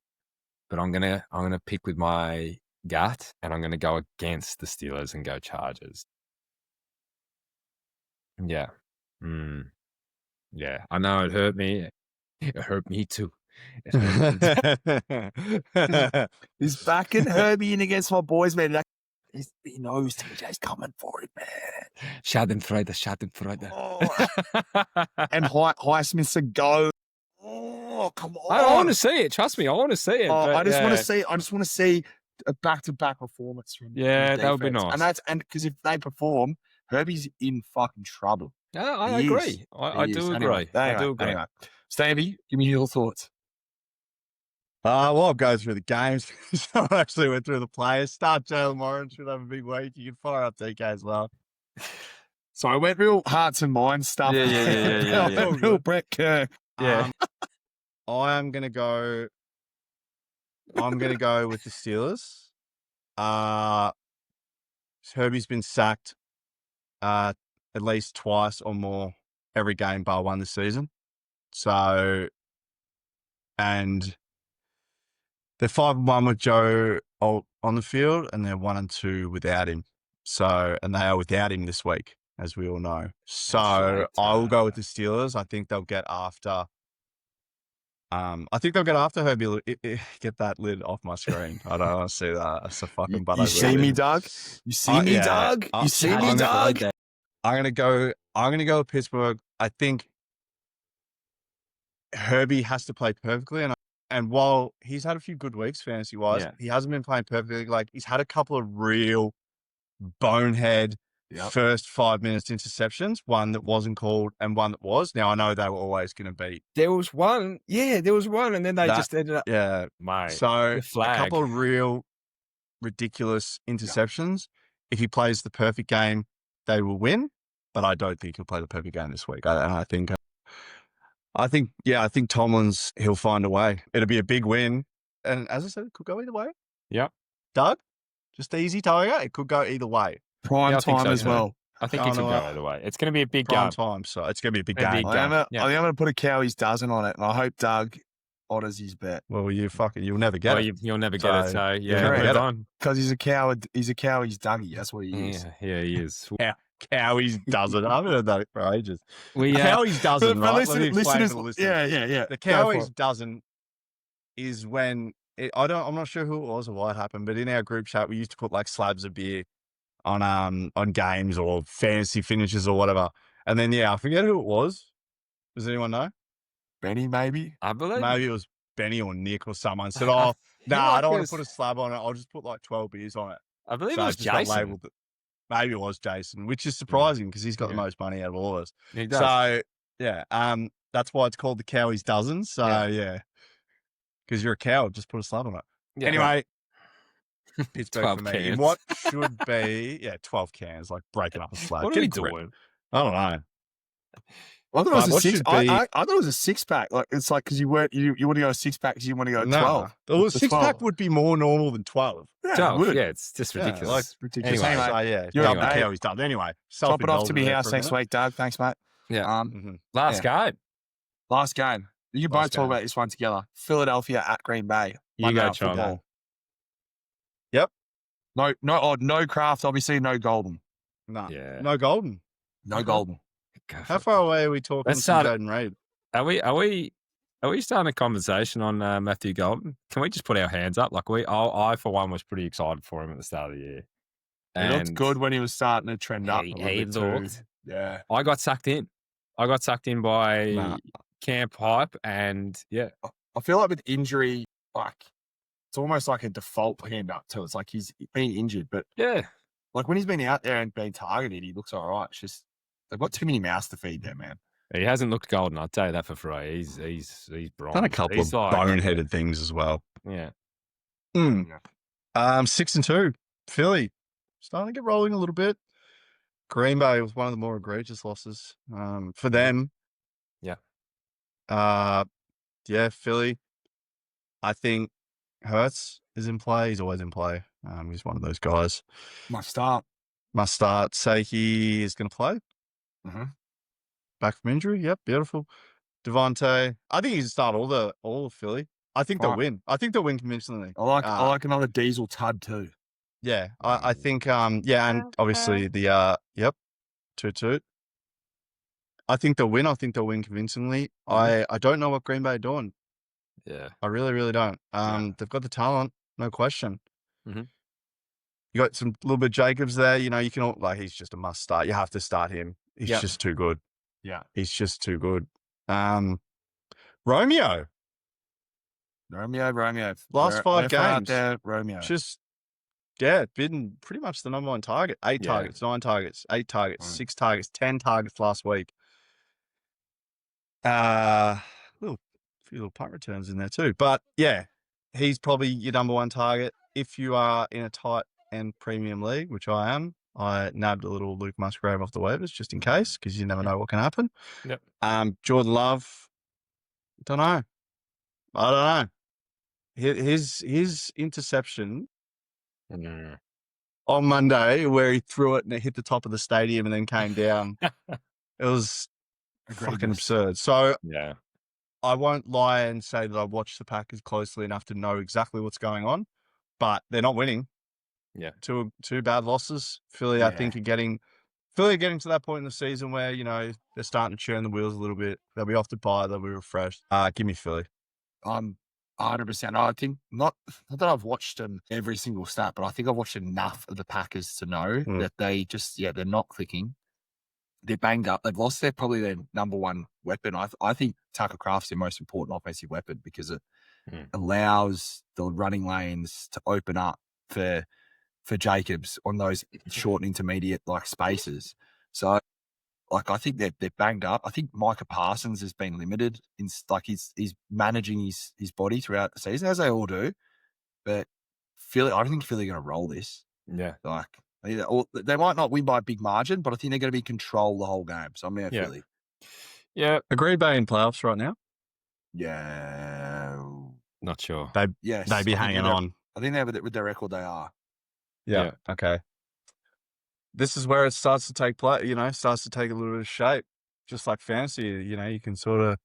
but I'm gonna pick with my gut, and I'm gonna go against the Steelers and go Chargers. Yeah. Yeah. I know it hurt me. It hurt me too. He's backing Herbie in against my boys, man. He knows TJ's coming for it, man. Schadenfreude. Oh. And Highsmith's a go. Oh, come on. I want to see it. Trust me, I want to see it. I just want to see a back-to-back performance from that would be nice. And because if they perform, Herbie's in fucking trouble. No, I agree. I do agree. I do agree. Anyway. Stevie, give me your thoughts. Well, I'll go through the games. I actually went through the players. Start Jalen Warren, should have a big week. You can fire up DK as well. So I went real hearts and minds stuff. Yeah. Real Brett Kirk. Yeah. I'm gonna go with the Steelers. Herbie's been sacked at least twice or more every game bar one this season. So, and they're 5-1 with Joe on the field, and they're 1-2 without him. So, and they are without him this week, as we all know. So, I will go with the Steelers. I think they'll get after. Herbie. Get that lid off my screen. I don't want to see that. That's a fucking butt. You see me, Doug? You see me, Doug? You see me, Doug? I'm gonna go with Pittsburgh. I think Herbie has to play perfectly, and while he's had a few good weeks fantasy wise, he hasn't been playing perfectly. Like, he's had a couple of real bonehead first 5 minutes interceptions, one that wasn't called and one that was. Now, I know they were always going to be. There was one, and then they just ended up. Yeah, mate. So a couple of real ridiculous interceptions. If he plays the perfect game, they will win. But I don't think he'll play the perfect game this week. I think Tomlin's, he'll find a way. It'll be a big win. And as I said, it could go either way. Yep. Doug, just easy tiger. It could go either way. Prime time as well. I think it could go either way. It's going to be a big prime game. Time, so it's going to be a big game. I think I'm going to put a Cowie's dozen on it, and I hope Doug honours his bet. Well, you'll never get it. You'll never get it. So yeah, on. Because he's a coward. He's a Cowie's Dougie. That's what he is. Yeah, he is. Cowie's dozen. I've heard that for ages. Cowie's dozen, right? Listen, yeah. The Cowie's dozen is when I'm not sure who it was or what happened, but in our group chat we used to put like slabs of beer on games or fantasy finishes or whatever. And then I forget who it was. Does anyone know? Benny, maybe? I believe. Maybe it was Benny or Nick or someone said, I don't want to put a slab on it. I'll just put like 12 beers on it. I believe it was Jason. Maybe it was Jason, which is surprising because he's got the most money out of all of us. He does. So, that's why it's called the Cowie's dozen. So, because you're a coward, just put a slab on it. Yeah. Anyway, Pittsburgh for me. Cans. In what should be, 12 cans, like breaking up a slab. What are we doing? I don't know. I thought it was a six. I thought it was a 6-pack. Like, it's like because you want to go a 6-pack because you want to go 12. Well, a 6-pack would be more normal than 12. Yeah, it's just ridiculous. Ridiculous. Anyway, you're up the Cowie's done. Anyway, top it off to me house next week, Doug. Thanks, mate. Yeah. Last game. Last game. You can both talk about this one together. Philadelphia at Green Bay. You go, Charlie. Yep. No Kraft. Obviously, no Golden. No. Yeah. No Golden. No Golden. How far away are we talking from Jaden Reed? Are we starting a conversation on Matthew Golden? Can we just put our hands up? Like I for one was pretty excited for him at the start of the year. He looked good when he was starting to trend up. He looked. Yeah. I got sucked in. by camp hype, and I feel like with injury, like it's almost like a default hand up too. It's like he's been injured, but like when he's been out there and been targeted, he looks all right. It's just they've got too many mouths to feed there, man. He hasn't looked golden. I'll tell you that for free. He's bronze. Done a couple He's of boneheaded things as well. Yeah. 6-2. Philly starting to get rolling a little bit. Green Bay was one of the more egregious losses for them. Yeah. Philly. I think Hurts is in play. He's always in play. He's one of those guys. Must start. Seiki is going to play. Back from injury. Yep, beautiful. Devontae. I think he's start all of Philly. I think they'll win. I think they'll win convincingly. I like another Diesel Tud too. Yeah, I think and obviously the toot. I think they'll win. I think they'll win convincingly. I don't know what Green Bay are doing. Yeah. I really, really don't. They've got the talent, no question. You got some little bit of Jacobs there. You know, you can he's just a must start. You have to start him. He's just too good. Yeah. He's just too good. Romeo. Last 5 games. Romeo. Just been pretty much the number one target. 8 targets, 9 targets, 8 targets, 6 targets, 10 targets last week. Few little punt returns in there too. But yeah, he's probably your number one target. If you are in a tight end premium league, which I am, I nabbed a little Luke Musgrave off the waivers just in case, because you never know what can happen. Yep. Jordan Love, I don't know. His interception on Monday, where he threw it and it hit the top of the stadium and then came down, it was fucking absurd. So yeah, I won't lie and say that I watched the Packers closely enough to know exactly what's going on, but they're not winning. Yeah, two bad losses. Philly, I think, are getting to that point in the season where, you know, they're starting to churn the wheels a little bit. They'll be off the bye. They'll be refreshed. Give me Philly. 100%. I think not that I've watched them every single stat, but I think I've watched enough of the Packers to know that they just, they're not clicking. They're banged up. They've lost probably their number one weapon. I think Tucker Kraft's their most important offensive weapon because it allows the running lanes to open up for Jacobs on those short and intermediate spaces. So I think they're banged up. I think Micah Parsons has been limited in he's managing his body throughout the season, as they all do. But I think Philly are going to roll this. Yeah. They might not win by a big margin, but I think they're going to be control the whole game. So I'm going to Philly. Yeah. Are Green Bay in playoffs right now? Yeah. Not sure. They'd be hanging on. I think with their record they are. Yeah. Okay. This is where it starts to take play, starts to take a little bit of shape. Just like fantasy, you can sort of.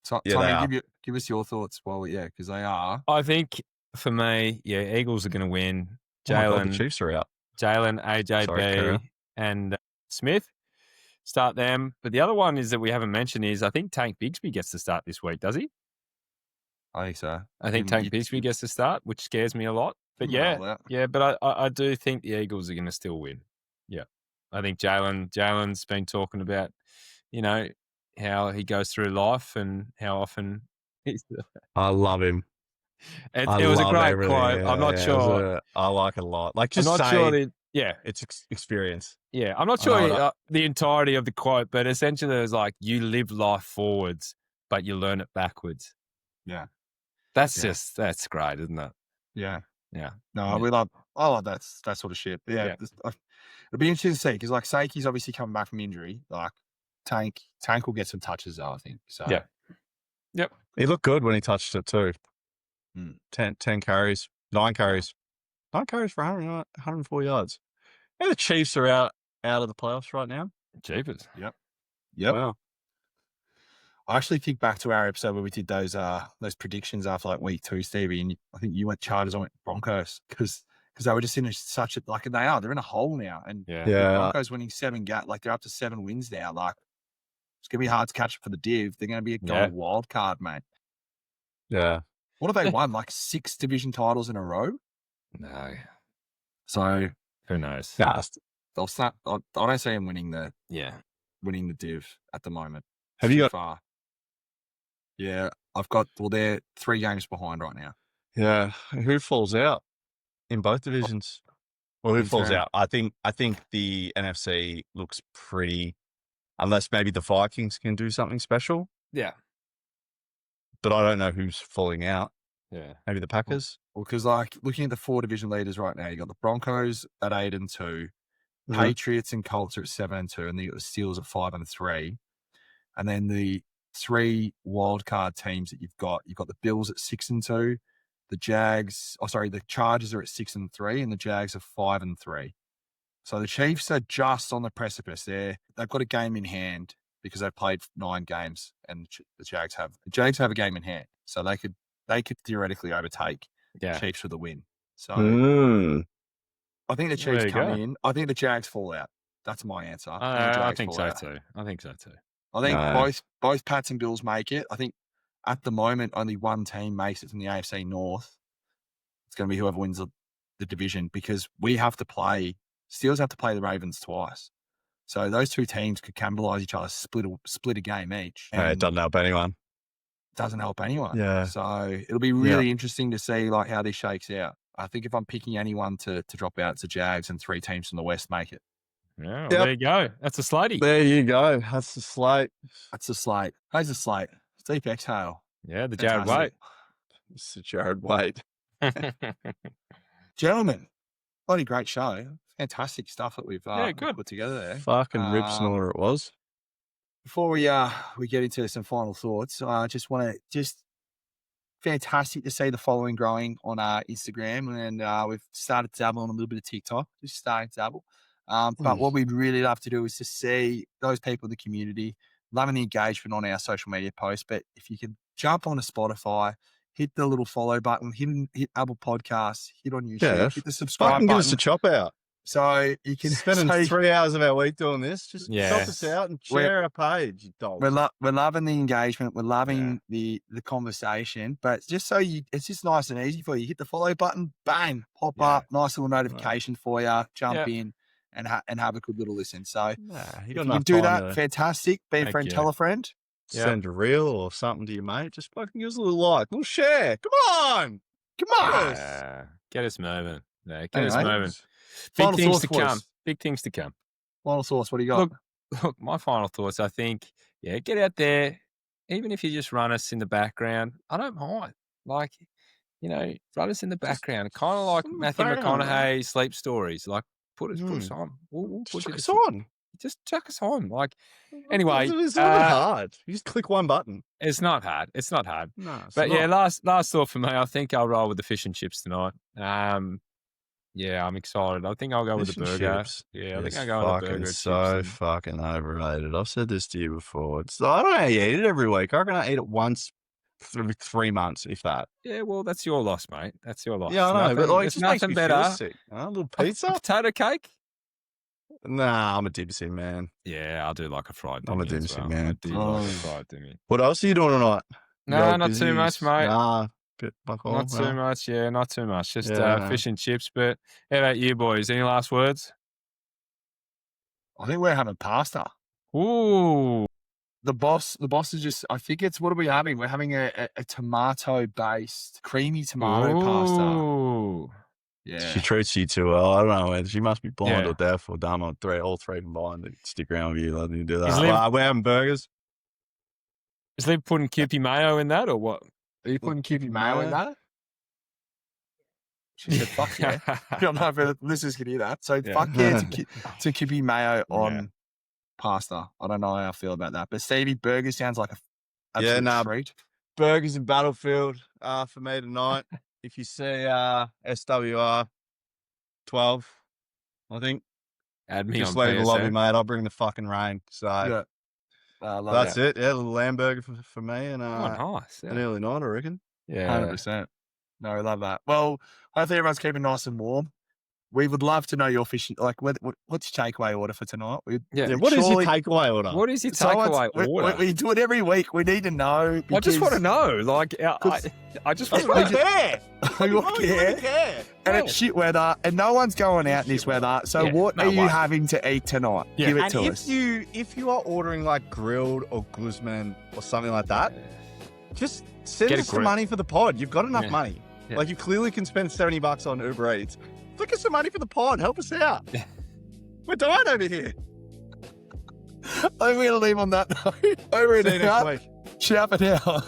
Tommy, give us your thoughts because they are. I think for me, Eagles are going to win. The Chiefs are out. Jalen, AJB, and Smith. Start them. But the other one is that we haven't mentioned is I think Tank Bigsby gets to start this week, does he? I think so. I think Tank Bigsby gets to start, which scares me a lot. But but I do think the Eagles are going to still win. Yeah. I think Jalen's been talking about, how he goes through life and how often he's. I love him. It was a great quote. Yeah, I'm not sure. I like it a lot. I'm not sure. It's experience. Yeah, I'm not sure the entirety of the quote, but essentially it was like, you live life forwards, but you learn it backwards. Yeah. That's great, isn't it? Yeah. Yeah. No, I love that sort of shit. Yeah. It'll be interesting to see because Seiki's obviously coming back from injury. Tank will get some touches though, I think. So yeah. Yep. He looked good when he touched it too. 10 carries, 9 carries. 9 carries for 104 yards. And the Chiefs are out of the playoffs right now. Jeepers. Yep. Wow. I actually think back to our episode where we did those predictions after week 2, Stevie, and I think you went Chargers, I went Broncos because they were just in they're in a hole now, and the Broncos winning 7 they're up to 7 wins now. It's gonna be hard to catch up for the div. They're gonna be a wild card, mate. Yeah. What have they won? 6 division titles in a row? No. So who knows? They'll start. I don't see them winning the div at the moment. Have you got far? Yeah, I've got. Well, they're 3 games behind right now. Yeah, who falls out in both divisions? Well, who falls out? I think the NFC looks pretty unless maybe the Vikings can do something special. Yeah. But I don't know who's falling out. Yeah. Maybe the Packers. Well, because like looking at the 4 division leaders right now, you got the Broncos at 8-2, Patriots and Colts are at 7-2, and then you got the Steelers at 5-3, and then the 3 wildcard teams that you've got the Bills at 6-2, the Chargers are at 6-3, and the Jags are 5-3. So the Chiefs are just on the precipice there. They've got a game in hand because they've played 9 games, and the Jags have a game in hand, so they could theoretically overtake Chiefs for the win. So I think the Chiefs come in. I think the Jags fall out. That's my answer. I think so too. I think both Pats and Bills make it. I think at the moment only one team makes it from the AFC North. It's going to be whoever wins the division, because Steelers have to play the Ravens twice. So those 2 teams could cannibalize each other, split a game each. It doesn't help anyone. Doesn't help anyone. Yeah. So it'll be really interesting to see like how this shakes out. I think if I'm picking anyone to drop out, it's the Jags, and 3 teams from the West make it. Yeah, well, there you go. That's a slatey. There you go. That's the slate. That's the slate. How's the slate? Deep exhale. Yeah, the Jared Waite. It's the Jared Waite. Gentlemen, bloody great show. Fantastic stuff that we've put together there. Fucking rib snorter it was. Before we get into some final thoughts, I just want to fantastic to see the following growing on our Instagram, and we've started dabbling on a little bit of TikTok, just starting to dabble. But what we'd really love to do is to see those people in the community loving the engagement on our social media posts. But if you can jump onto Spotify, hit the little follow button, hit Apple Podcasts, hit on YouTube, hit the subscribe button. Give us a chop out. So you can spending 3 hours of our week doing this. Just help us out and share our page. You dogs. We're loving the engagement. We're loving the conversation. But just so it's just nice and easy for you. Hit the follow button, bang, pop up, nice little notification for you. Jump in and have a good little listen. So if you can do that, fantastic. Be a friend, tell a friend. Send a reel or something to your mate. Just fucking give us a little like, a little share. Come on. Get us moving. Yeah, get us moving. Final Big things to thoughts, come. Big things to come. Final thoughts. What do you got? Look, my final thoughts, I think, get out there. Even if you just run us in the background, I don't mind. Like, run us in the background. Kind of like Matthew McConaughey sleep stories. Like, put us on. We'll put us on. Just chuck us on. Like, anyway. It's not hard. You just click one button. It's not hard. No, but last thought for me, I think I'll roll with the fish and chips tonight. Yeah, I'm excited. I think I'll go with the burger. Chips. Yeah, I think I'll go with the burger. It's so fucking overrated. I've said this to you before. I don't know how you eat it every week. I reckon I eat it once every 3 months, if that. Yeah, well, that's your loss, mate. That's your loss. Yeah, I know, but like, it's nothing better. A little pizza? Potato cake? Nah, I'm a dim sim man. Yeah, I'll do like a fried dingy. I'm a dim sim man. I do like a fried dingy. What else are you doing tonight? No, not too much, mate. Nah. Not too much, not too much. Just fish and chips. But how about you boys? Any last words? I think we're having pasta. Ooh. The boss is just, I think it's, what are we having? We're having a tomato-based, creamy tomato pasta. Yeah. She treats you too well. I don't know, man. She must be blind or deaf or dumb or all three combined to stick around with you. Letting you do that. We're having burgers. Is Liv putting Kewpie mayo in that or what? Are you putting Kewpie mayo in that? She said, fuck yeah. I don't know if listeners can hear that. So fuck yeah to Kewpie mayo on pasta. I don't know how I feel about that. But Stevie, burger sounds like a treat. Burgers in Battlefield for me tonight. If you see SWR 12, I think. Add me just on leave PSN. the lobby, mate. I'll bring the fucking rain. So that's it. Yeah, a little lamb burger for me and nice. an early night, I reckon. Yeah, 100%. No, I love that. Well, hopefully everyone's keeping nice and warm. We would love to know your fishing. Like, what's your takeaway order for tonight? What is your takeaway order? What is your takeaway order? We do it every week. We need to know. I just want to know. Like, I just want to care. We care. And it's shit weather, and no one's going out in this weather. So what are you having to eat tonight? Yeah. Give it to us. If you are ordering like grilled or Guzman or something like that, just send us some money for the pod. You've got enough money. Yeah. Like, you clearly can spend $70 on Uber Eats. Flick us some money for the pod. Help us out. We're dying over here. I'm going to leave on that note. Over See you and next out. week. Ciao for now.